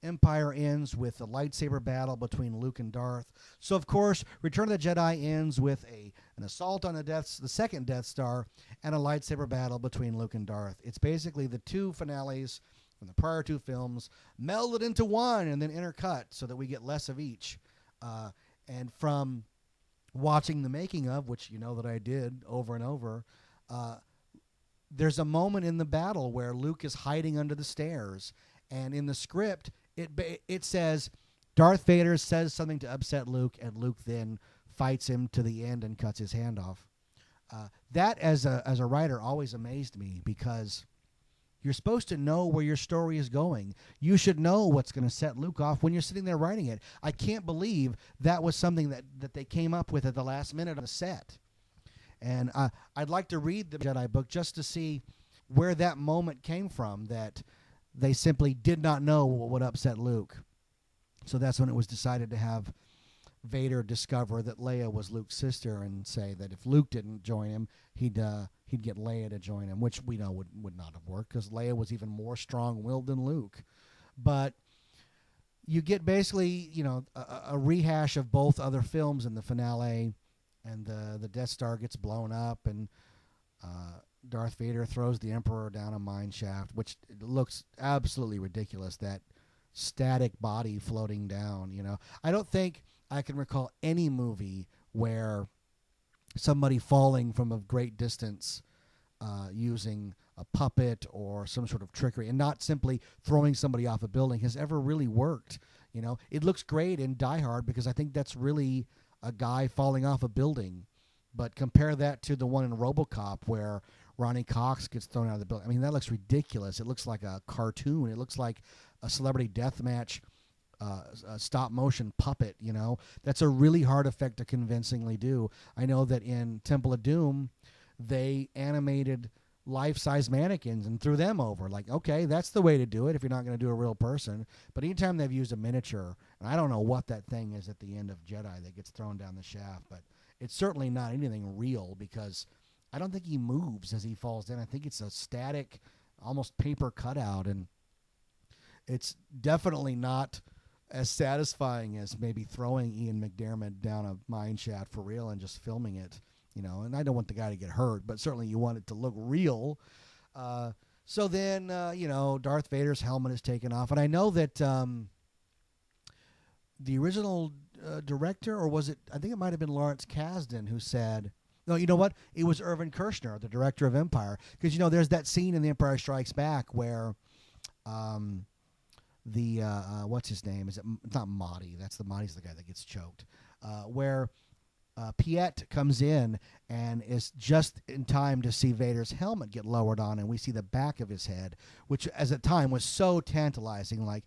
Empire ends with a lightsaber battle between Luke and Darth. So, of course, Return of the Jedi ends with an assault on the second Death Star and a lightsaber battle between Luke and Darth. It's basically the two finales from the prior two films melded into one and then intercut so that we get less of each. And from watching the making of, which you know that I did over and over, there's a moment in the battle where Luke is hiding under the stairs, and in the script it says Darth Vader says something to upset Luke, and Luke then fights him to the end and cuts his hand off. That as a writer always amazed me, because you're supposed to know where your story is going. You should know what's going to set Luke off when you're sitting there writing it. I can't believe that was something that they came up with at the last minute on the set. And I'd like to read the Jedi book just to see where that moment came from, that they simply did not know what would upset Luke. So that's when it was decided to have Vader discover that Leia was Luke's sister, and say that if Luke didn't join him, he'd get Leia to join him, which we know would not have worked, because Leia was even more strong-willed than Luke. But you get basically, a rehash of both other films in the finale, and the Death Star gets blown up, and Darth Vader throws the Emperor down a mine shaft, which looks absolutely ridiculous, that static body floating down. I don't think I can recall any movie where somebody falling from a great distance using a puppet or some sort of trickery, and not simply throwing somebody off a building, has ever really worked. It looks great in Die Hard, because I think that's really a guy falling off a building. But compare that to the one in RoboCop where Ronnie Cox gets thrown out of the building. I mean, that looks ridiculous. It looks like a cartoon. It looks like a celebrity death match, a stop motion puppet. That's a really hard effect to convincingly do. I know that in Temple of Doom, they animated life-size mannequins and threw them over. Like, okay, that's the way to do it if you're not going to do a real person. But anytime they've used a miniature, and I don't know what that thing is at the end of Jedi that gets thrown down the shaft, but it's certainly not anything real, because I don't think he moves as he falls down. I think it's a static, almost paper cutout, and it's definitely not as satisfying as maybe throwing Ian McDiarmid down a mine shaft for real and just filming it. And I don't want the guy to get hurt, but certainly you want it to look real. So then, Darth Vader's helmet is taken off. And I know that the original director, or was it, I think it might have been Lawrence Kasdan, who said, no, you know what? It was Irvin Kershner, the director of Empire. Because, there's that scene in The Empire Strikes Back where what's his name? It's not Mahdi. Mahdi's the guy that gets choked. Where Piet comes in and is just in time to see Vader's helmet get lowered on, and we see the back of his head, which as at time was so tantalizing. Like,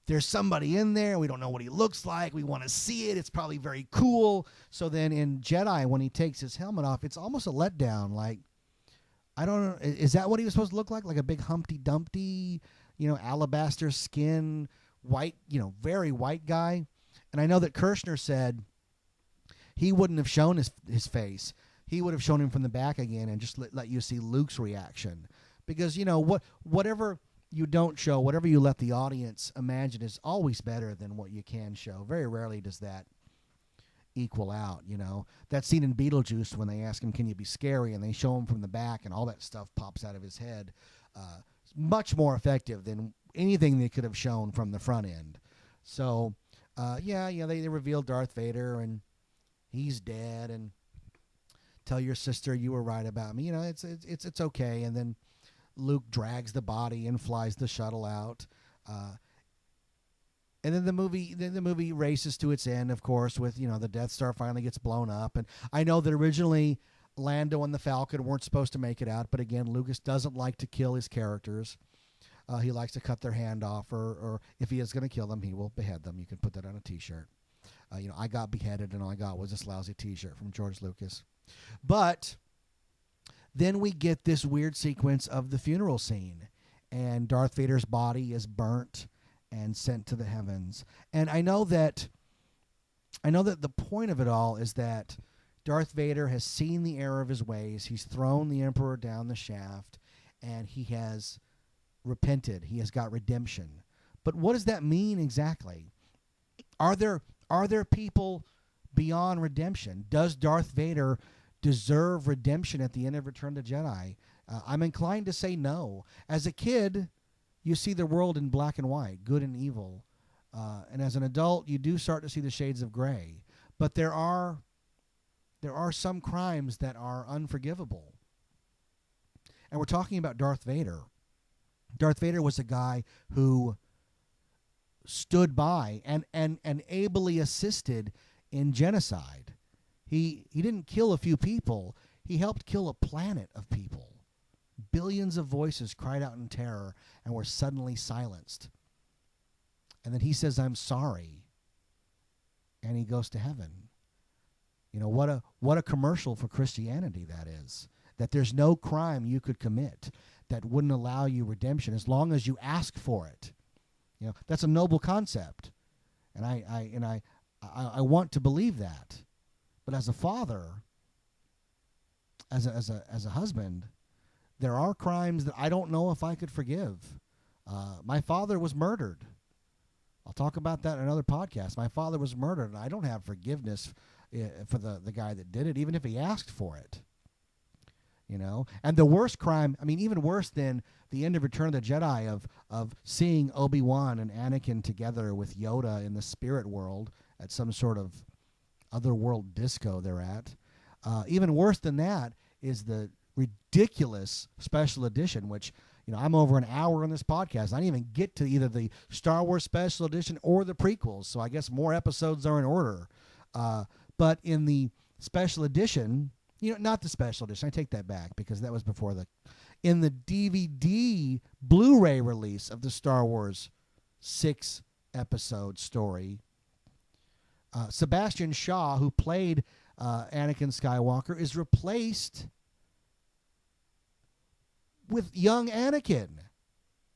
there's somebody in there, we don't know what he looks like, we want to see it, it's probably very cool. So then in Jedi, when he takes his helmet off, it's almost a letdown. Like, I don't know, is that what he was supposed to look like? Like a big Humpty Dumpty, alabaster skin, white, very white guy? And I know that Kershner said he wouldn't have shown his face. He would have shown him from the back again and just let you see Luke's reaction. Because, whatever you don't show, whatever you let the audience imagine, is always better than what you can show. Very rarely does that equal out, That scene in Beetlejuice when they ask him, can you be scary? And they show him from the back and all that stuff pops out of his head. Much more effective than anything they could have shown from the front end. So, they revealed Darth Vader, and he's dead, and tell your sister you were right about me. It's okay. And then Luke drags the body and flies the shuttle out. And then the movie races to its end, of course, with the Death Star finally gets blown up. And I know that originally Lando and the Falcon weren't supposed to make it out, but again, Lucas doesn't like to kill his characters. He likes to cut their hand off, or if he is going to kill them, he will behead them. You can put that on a T-shirt. I got beheaded, and all I got was this lousy T-shirt from George Lucas. But then we get this weird sequence of the funeral scene, and Darth Vader's body is burnt and sent to the heavens. And I know that the point of it all is that Darth Vader has seen the error of his ways. He's thrown the Emperor down the shaft, and he has repented. He has got redemption. But what does that mean exactly? Are there people beyond redemption? Does Darth Vader deserve redemption at the end of Return of the Jedi? I'm inclined to say no. As a kid, you see the world in black and white, good and evil. And as an adult, you do start to see the shades of gray. But there are some crimes that are unforgivable. And we're talking about Darth Vader. Darth Vader was a guy who stood by and ably assisted in genocide. He didn't kill a few people. He helped kill a planet of people. Billions of voices cried out in terror and were suddenly silenced. And then he says, I'm sorry. And he goes to heaven. You know, what a commercial for Christianity that is. That there's no crime you could commit that wouldn't allow you redemption as long as you ask for it. You know, that's a noble concept. And I want to believe that. But as a father, as a husband, there are crimes that I don't know if I could forgive. My father was murdered. I'll talk about that in another podcast. My father was murdered, and I don't have forgiveness for the guy that did it, even if he asked for it. You know, and the worst crime, I mean, even worse than the end of Return of the Jedi of seeing Obi-Wan and Anakin together with Yoda in the spirit world at some sort of otherworld disco they're at. Even worse than that is the ridiculous special edition, which, you know, I'm over an hour on this podcast. I didn't even get to either the Star Wars special edition or the prequels, so I guess more episodes are in order. But in the special edition, you know, not the special edition, I take that back because that was before in the DVD Blu-ray release of the Star Wars 6-episode story, Sebastian Shaw, who played Anakin Skywalker, is replaced with young Anakin.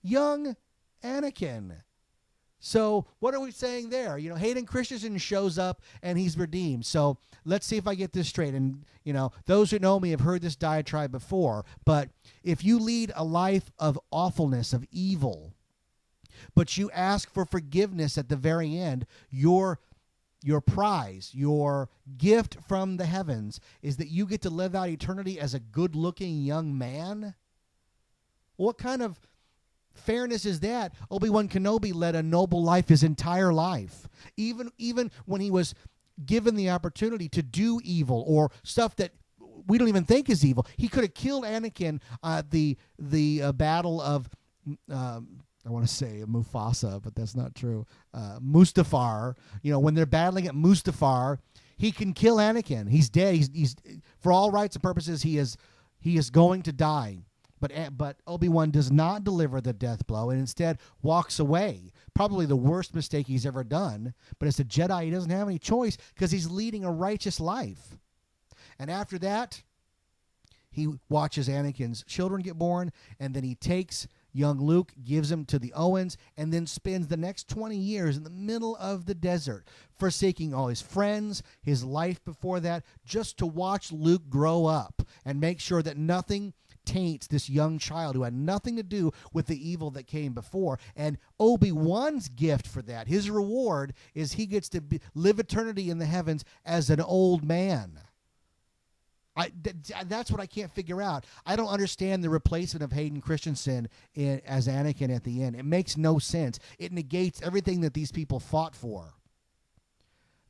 Young Anakin. So what are we saying there? You know, Hayden Christensen shows up and he's redeemed. So let's see if I get this straight. And, you know, those who know me have heard this diatribe before. But if you lead a life of awfulness, of evil, but you ask for forgiveness at the very end, your prize, your gift from the heavens is that you get to live out eternity as a good-looking young man? What kind of fairness is that? Obi-Wan Kenobi led a noble life his entire life. Even when he was given the opportunity to do evil or stuff that we don't even think is evil, he could have killed Anakin at the battle of I want to say Mufasa, but that's not true. Mustafar. You know, when they're battling at Mustafar, he can kill Anakin. He's dead. He's for all rights and purposes, he is going to die. But Obi-Wan does not deliver the death blow and instead walks away. Probably the worst mistake he's ever done. But as a Jedi, he doesn't have any choice because he's leading a righteous life. And after that, he watches Anakin's children get born, and then he takes young Luke, gives him to the Owens, and then spends the next 20 years in the middle of the desert, forsaking all his friends, his life before that, just to watch Luke grow up and make sure that nothing taints this young child who had nothing to do with the evil that came before. And Obi-Wan's gift for that, his reward, is he gets to live eternity in the heavens as an old man. That's what I can't figure out. I don't understand the replacement of Hayden Christensen as Anakin at the end. It makes no sense. It negates everything that these people fought for.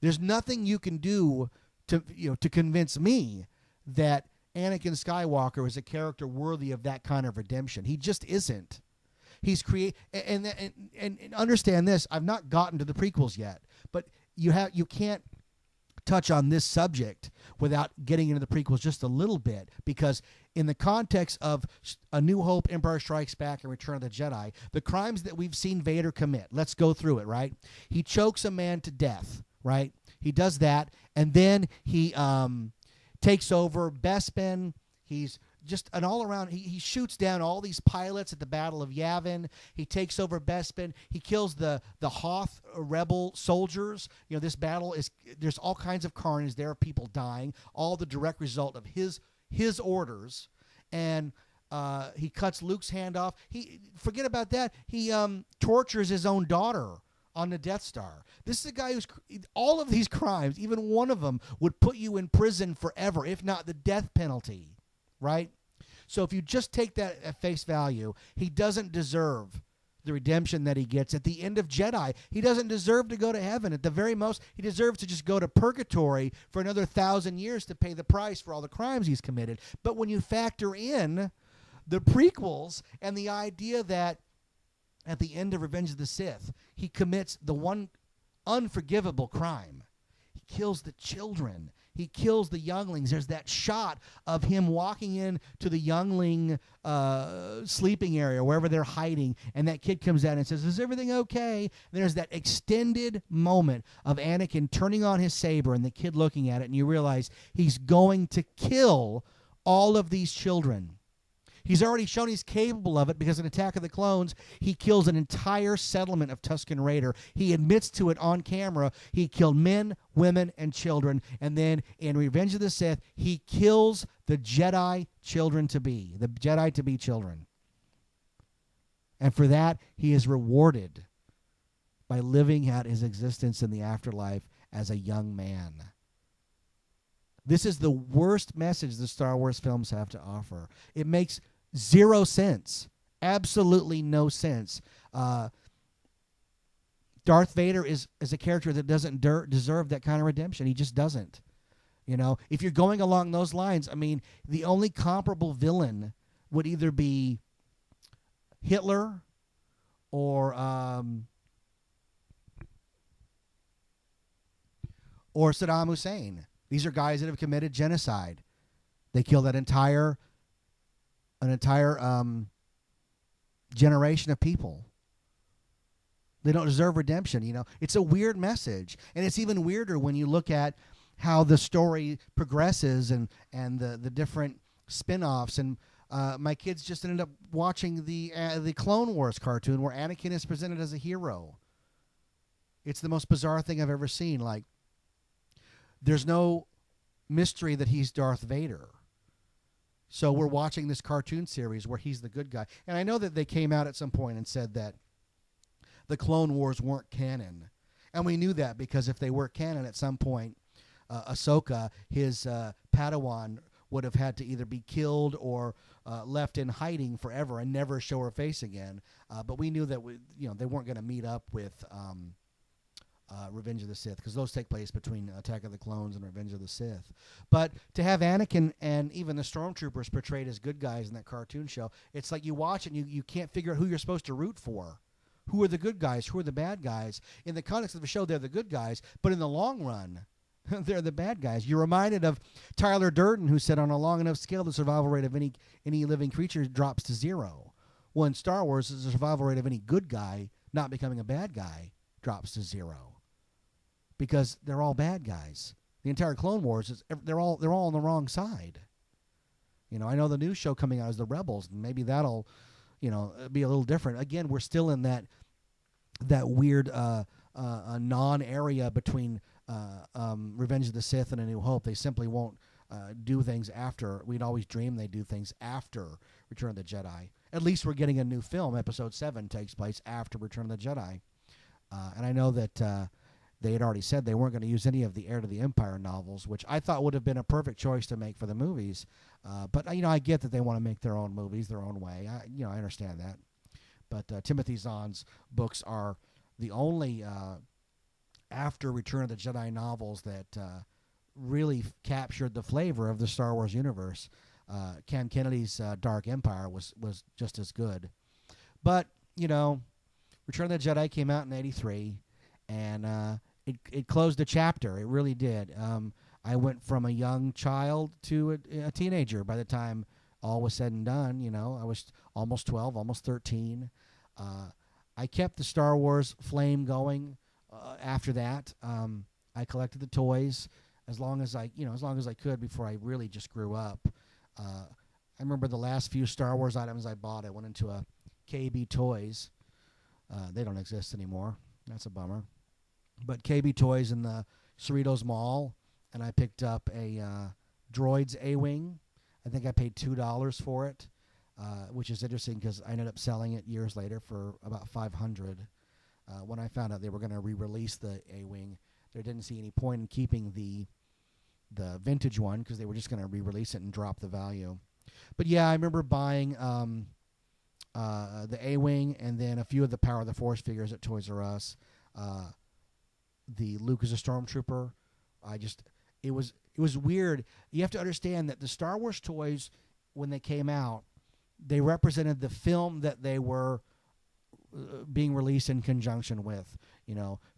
There's nothing you can do to convince me that Anakin Skywalker is a character worthy of that kind of redemption. He just isn't. He's and understand this. I've not gotten to the prequels yet, but you can't touch on this subject without getting into the prequels just a little bit, because in the context of A New Hope, Empire Strikes Back, and Return of the Jedi, the crimes that we've seen Vader commit, let's go through it, right? He chokes a man to death, right? He does that, and then he takes over Bespin. He's just an all-around, he shoots down all these pilots at the Battle of Yavin. He takes over Bespin. He kills the Hoth rebel soldiers. You know, this battle there's all kinds of carnage. There are people dying, all the direct result of his orders. And he cuts Luke's hand off. Forget about that. He tortures his own daughter on the Death Star. This is a guy who's all of these crimes, even one of them would put you in prison forever, if not the death penalty, right? So if you just take that at face value, he doesn't deserve the redemption that he gets at the end of Jedi. He doesn't deserve to go to heaven. At the very most, he deserves to just go to purgatory for another 1,000 years to pay the price for all the crimes he's committed. But when you factor in the prequels and the idea that at the end of Revenge of the Sith, he commits the one unforgivable crime. He kills the children. he kills the younglings. There's that shot of him walking in to the youngling sleeping area, wherever they're hiding, and that kid comes out and says, "Is everything okay?" And there's that extended moment of Anakin turning on his saber and the kid looking at it, and you realize he's going to kill all of these children. He's already shown he's capable of it, because in Attack of the Clones, he kills an entire settlement of Tusken Raider. He admits to it on camera. He killed men, women, and children. And then in Revenge of the Sith, he kills the Jedi children-to-be, the Jedi-to-be children. And for that, he is rewarded by living out his existence in the afterlife as a young man. This is the worst message the Star Wars films have to offer. It makes zero sense. Absolutely no sense. Darth Vader is a character that doesn't deserve that kind of redemption. He just doesn't. You know, if you're going along those lines, I mean, the only comparable villain would either be Hitler or Saddam Hussein. These are guys that have committed genocide. They killed an entire generation of people. They don't deserve redemption. You know, it's a weird message, and it's even weirder when you look at how the story progresses and the different spin-offs. And my kids just ended up watching the Clone Wars cartoon where Anakin is presented as a hero. It's the most bizarre thing I've ever seen. Like, there's no mystery that he's Darth Vader. So we're watching this cartoon series where he's the good guy. And I know that they came out at some point and said that the Clone Wars weren't canon. And we knew that because if they were canon at some point, Ahsoka, his Padawan, would have had to either be killed or left in hiding forever and never show her face again. But we knew that they weren't going to meet up with Revenge of the Sith, because those take place between Attack of the Clones and Revenge of the Sith. But to have Anakin and even the Stormtroopers portrayed as good guys in that cartoon show, it's like you watch it and you can't figure out who you're supposed to root for. Who are the good guys? Who are the bad guys? In the context of the show, they're the good guys, but in the long run, they're the bad guys. You're reminded of Tyler Durden, who said on a long enough scale, the survival rate of any living creature drops to 0. Well, in Star Wars, the survival rate of any good guy not becoming a bad guy drops to 0. Because they're all bad guys. The entire Clone Wars they're all on the wrong side. You know, I know the new show coming out is the Rebels, and maybe that'll, be a little different. Again, we're still in that weird non-area between Revenge of the Sith and A New Hope. They simply won't do things after. We'd always dreamed they'd do things after Return of the Jedi. At least we're getting a new film. Episode 7 takes place after Return of the Jedi, and I know that. They had already said they weren't going to use any of the Heir to the Empire novels, which I thought would have been a perfect choice to make for the movies. But I get that they want to make their own movies their own way. I understand that. But Timothy Zahn's books are the only after Return of the Jedi novels that really captured the flavor of the Star Wars universe. Ken Kennedy's Dark Empire was just as good. But Return of the Jedi came out in '83. And it closed a chapter. It really did. I went from a young child to a teenager by the time all was said and done. I was almost 12, almost 13. I kept the Star Wars flame going after that. I collected the toys as long as I could before I really just grew up. I remember the last few Star Wars items I bought. I went into a KB Toys. They don't exist anymore. That's a bummer. But KB Toys in the Cerritos Mall, and I picked up a Droids A-Wing. I think I paid $2 for it, which is interesting because I ended up selling it years later for about $500. When I found out they were going to re-release the A-Wing, there didn't see any point in keeping the vintage one because they were just going to re-release it and drop the value. But yeah, I remember buying the A-Wing and then a few of the Power of the Force figures at Toys R Us. The Luke as a Stormtrooper. It was weird. You have to understand that the Star Wars toys, when they came out, they represented the film that they were being released in conjunction with.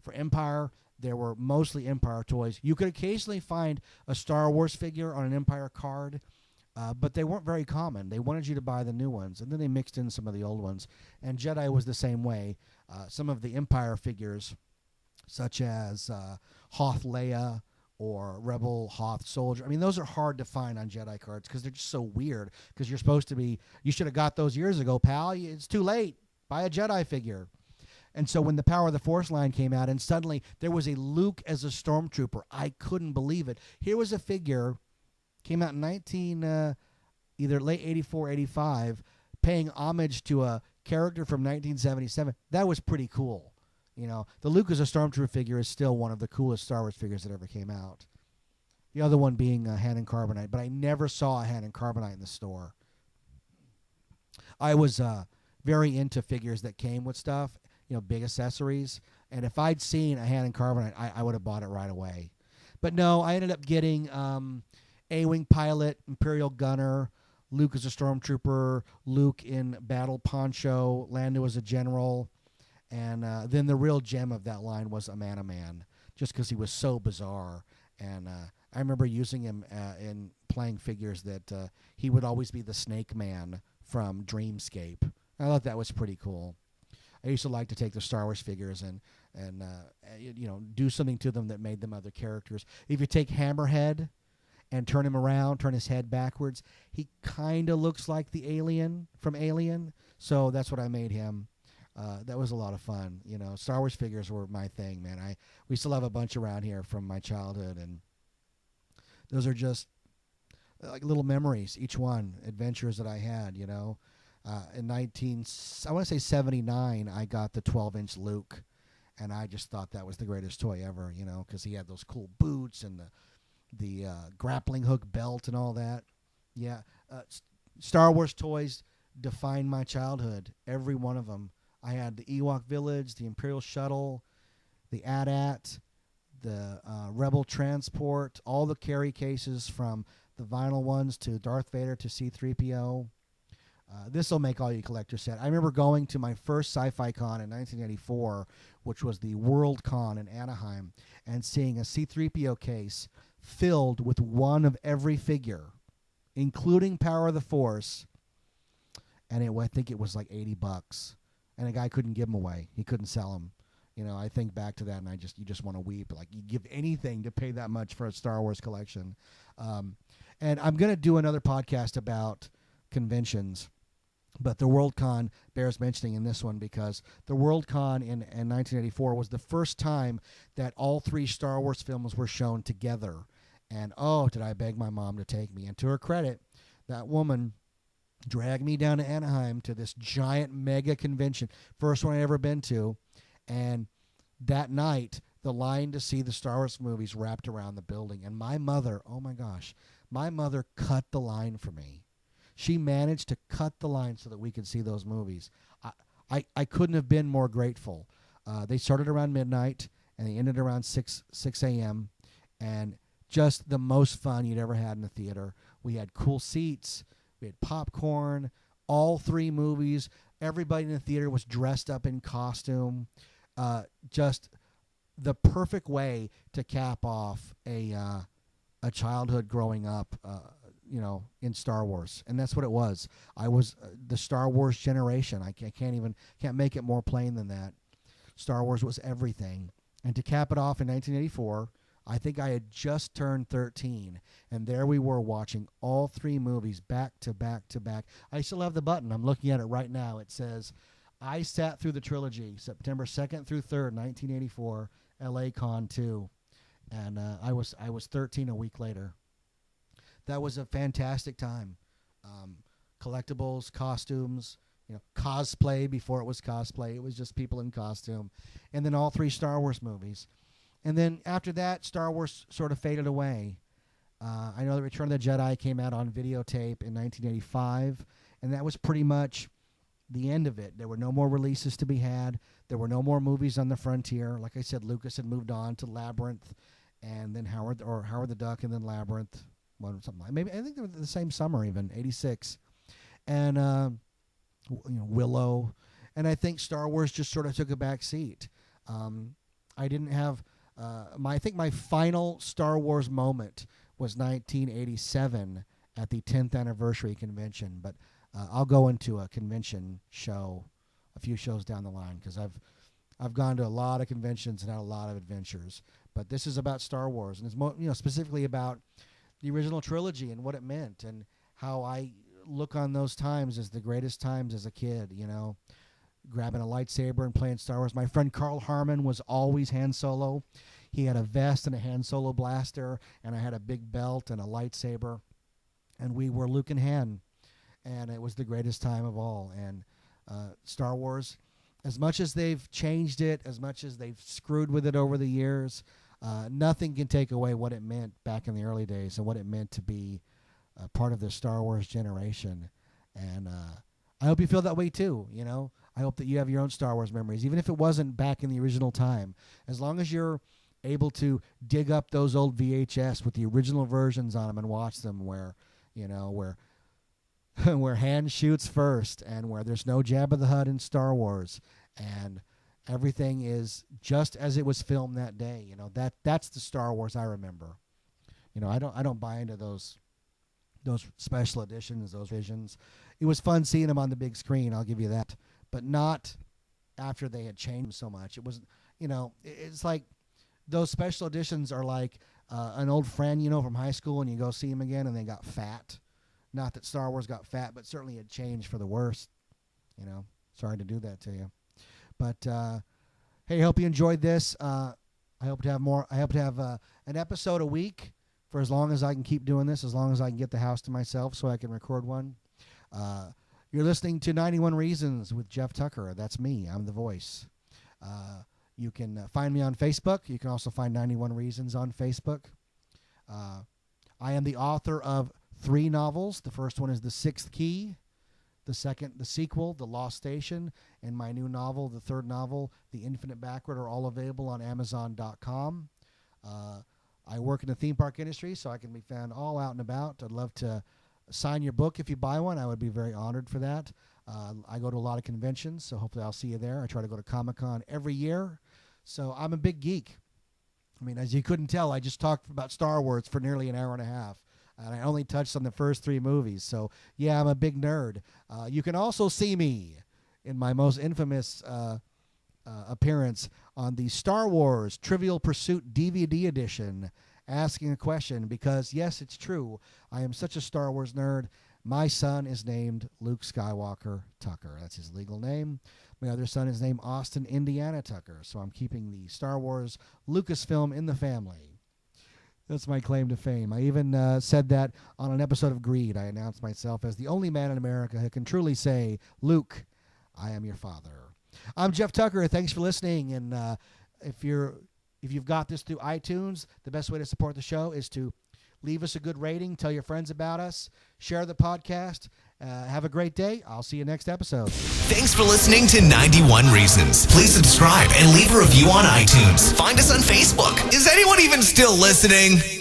For Empire, There were mostly Empire toys. You could occasionally find a Star Wars figure on an Empire card, but they weren't very common. They wanted you to buy the new ones, and then they mixed in some of the old ones. And Jedi was the same way. Some of the Empire figures, such as Hoth Leia or Rebel Hoth Soldier, I mean, those are hard to find on Jedi cards because they're just so weird. Because you're supposed to be, you should have got those years ago, pal. It's too late. Buy a Jedi figure. And so when the Power of the Force line came out, and suddenly there was a Luke as a stormtrooper, I couldn't believe it. Here was a figure, came out in either late 84, 85, paying homage to a character from 1977. That was pretty cool. You know, the Luke as a stormtrooper figure is still one of the coolest Star Wars figures that ever came out. The other one being Han Carbonite, but I never saw a Han Carbonite in the store. I was very into figures that came with stuff. You know, big accessories. And if I'd seen a Han Carbonite, I would have bought it right away. But no, I ended up getting A-Wing Pilot, Imperial Gunner, Luke as a Stormtrooper, Luke in Battle Poncho, Lando as a General. And then the real gem of that line was Man, just because he was so bizarre. And I remember using him in playing figures that he would always be the Snake Man from Dreamscape. I thought that was pretty cool. I used to like to take the Star Wars figures and you know, do something to them that made them other characters. If you take Hammerhead and turn him around, turn his head backwards, he kind of looks like the alien from Alien. So that's what I made him. That was a lot of fun. You know, Star Wars figures were my thing, man. We still have a bunch around here from my childhood, and those are just like little memories. Each one, adventures that I had. You know. In 79, I got the 12-inch Luke, and I just thought that was the greatest toy ever, you know, because he had those cool boots and the grappling hook belt and all that. Yeah, Star Wars toys defined my childhood, every one of them. I had the Ewok Village, the Imperial Shuttle, the AT-AT, the Rebel Transport, all the carry cases from the vinyl ones to Darth Vader to C-3PO. This will make all you collectors sad. I remember going to my first Sci-Fi Con in 1984, which was the World Con in Anaheim, and seeing a C-3PO case filled with one of every figure, including Power of the Force, and I think it was like $80, and a guy couldn't give them away. He couldn't sell them. You know, I think back to that, and you just want to weep. Like, you give anything to pay that much for a Star Wars collection. And I'm going to do another podcast about conventions. But the Worldcon bears mentioning in this one because the Worldcon in 1984 was the first time that all three Star Wars films were shown together. And, oh, did I beg my mom to take me. And to her credit, that woman dragged me down to Anaheim to this giant mega convention, first one I'd ever been to. And that night, the line to see the Star Wars movies wrapped around the building. And my mother, oh my gosh, my mother cut the line for me. She managed to cut the line so that we could see those movies. I couldn't have been more grateful. They started around midnight, and they ended around 6 a.m., and just the most fun you'd ever had in the theater. We had cool seats. We had popcorn. All three movies. Everybody in the theater was dressed up in costume. Just the perfect way to cap off a childhood growing up, you know, in Star Wars. And that's what it was. I was the Star Wars generation. I can't make it more plain than that. Star Wars was everything. And to cap it off in 1984, I think I had just turned 13, and there we were watching all three movies back to back to back. I still have the button. I'm looking at it right now. It says, I sat through the trilogy, September 2nd through 3rd, 1984, LA Con 2. And I was 13 a week later. That was a fantastic time. Collectibles, costumes, you know, cosplay before it was cosplay. It was just people in costume. And then all three Star Wars movies. And then after that, Star Wars sort of faded away. I know that Return of the Jedi came out on videotape in 1985, and that was pretty much the end of it. There were no more releases to be had. There were no more movies on the frontier. Like I said, Lucas had moved on to Labyrinth, and then Howard the Duck, and then Labyrinth. Something like maybe I think they were the same summer, even 86, and you know, Willow, and I think Star Wars just sort of took a back seat. I didn't have I think my final Star Wars moment was 1987 at the 10th anniversary convention. But I'll go into a convention show, a few shows down the line, because I've gone to a lot of conventions and had a lot of adventures. But this is about Star Wars, and it's specifically about the original trilogy and what it meant, and how I look on those times as the greatest times as a kid. Grabbing a lightsaber and playing Star Wars. My friend Carl Harmon was always Han Solo. He had a vest and a Han Solo blaster, and I had a big belt and a lightsaber, and we were Luke and Han, and it was the greatest time of all. And Star Wars, as much as they've changed it, as much as they've screwed with it over the years, nothing can take away what it meant back in the early days and what it meant to be part of the Star Wars generation. And I hope you feel that way too, I hope that you have your own Star Wars memories, even if it wasn't back in the original time. As long as you're able to dig up those old VHS with the original versions on them and watch them where where Han shoots first and where there's no Jabba the Hutt in Star Wars and everything is just as it was filmed that day. That's the Star Wars I remember. I don't buy into those special editions, those visions. It was fun seeing them on the big screen, I'll give you that, but not after they had changed so much. It was, it's like those special editions are like an old friend, from high school, and you go see him again and they got fat. Not that Star Wars got fat, but certainly it changed for the worst. Sorry to do that to you. But hey, I hope you enjoyed this. I hope to have more. I hope to have an episode a week for as long as I can keep doing this, as long as I can get the house to myself so I can record one. You're listening to 91 Reasons with Jeff Tucker. That's me. I'm the voice. You can find me on Facebook. You can also find 91 Reasons on Facebook. I am the author of 3 novels. The first one is The Sixth Key. The second, the sequel, The Lost Station, and my new novel, the third novel, The Infinite Backward, are all available on Amazon.com. I work in the theme park industry, so I can be found all out and about. I'd love to sign your book if you buy one. I would be very honored for that. I go to a lot of conventions, so hopefully I'll see you there. I try to go to Comic-Con every year. So I'm a big geek. As you couldn't tell, I just talked about Star Wars for nearly an hour and a half. And I only touched on the first 3 movies. So, yeah, I'm a big nerd. You can also see me in my most infamous appearance on the Star Wars Trivial Pursuit DVD edition, asking a question, because, yes, it's true. I am such a Star Wars nerd. My son is named Luke Skywalker Tucker. That's his legal name. My other son is named Austin Indiana Tucker. So I'm keeping the Star Wars Lucasfilm in the family. That's my claim to fame. I even said that on an episode of Greed. I announced myself as the only man in America who can truly say, Luke, I am your father. I'm Jeff Tucker. Thanks for listening. And if you've got this through iTunes, the best way to support the show is to leave us a good rating, tell your friends about us, share the podcast. Have a great day. I'll see you next episode. Thanks for listening to 91 Reasons. Please subscribe and leave a review on iTunes. Find us on Facebook. Is anyone even still listening?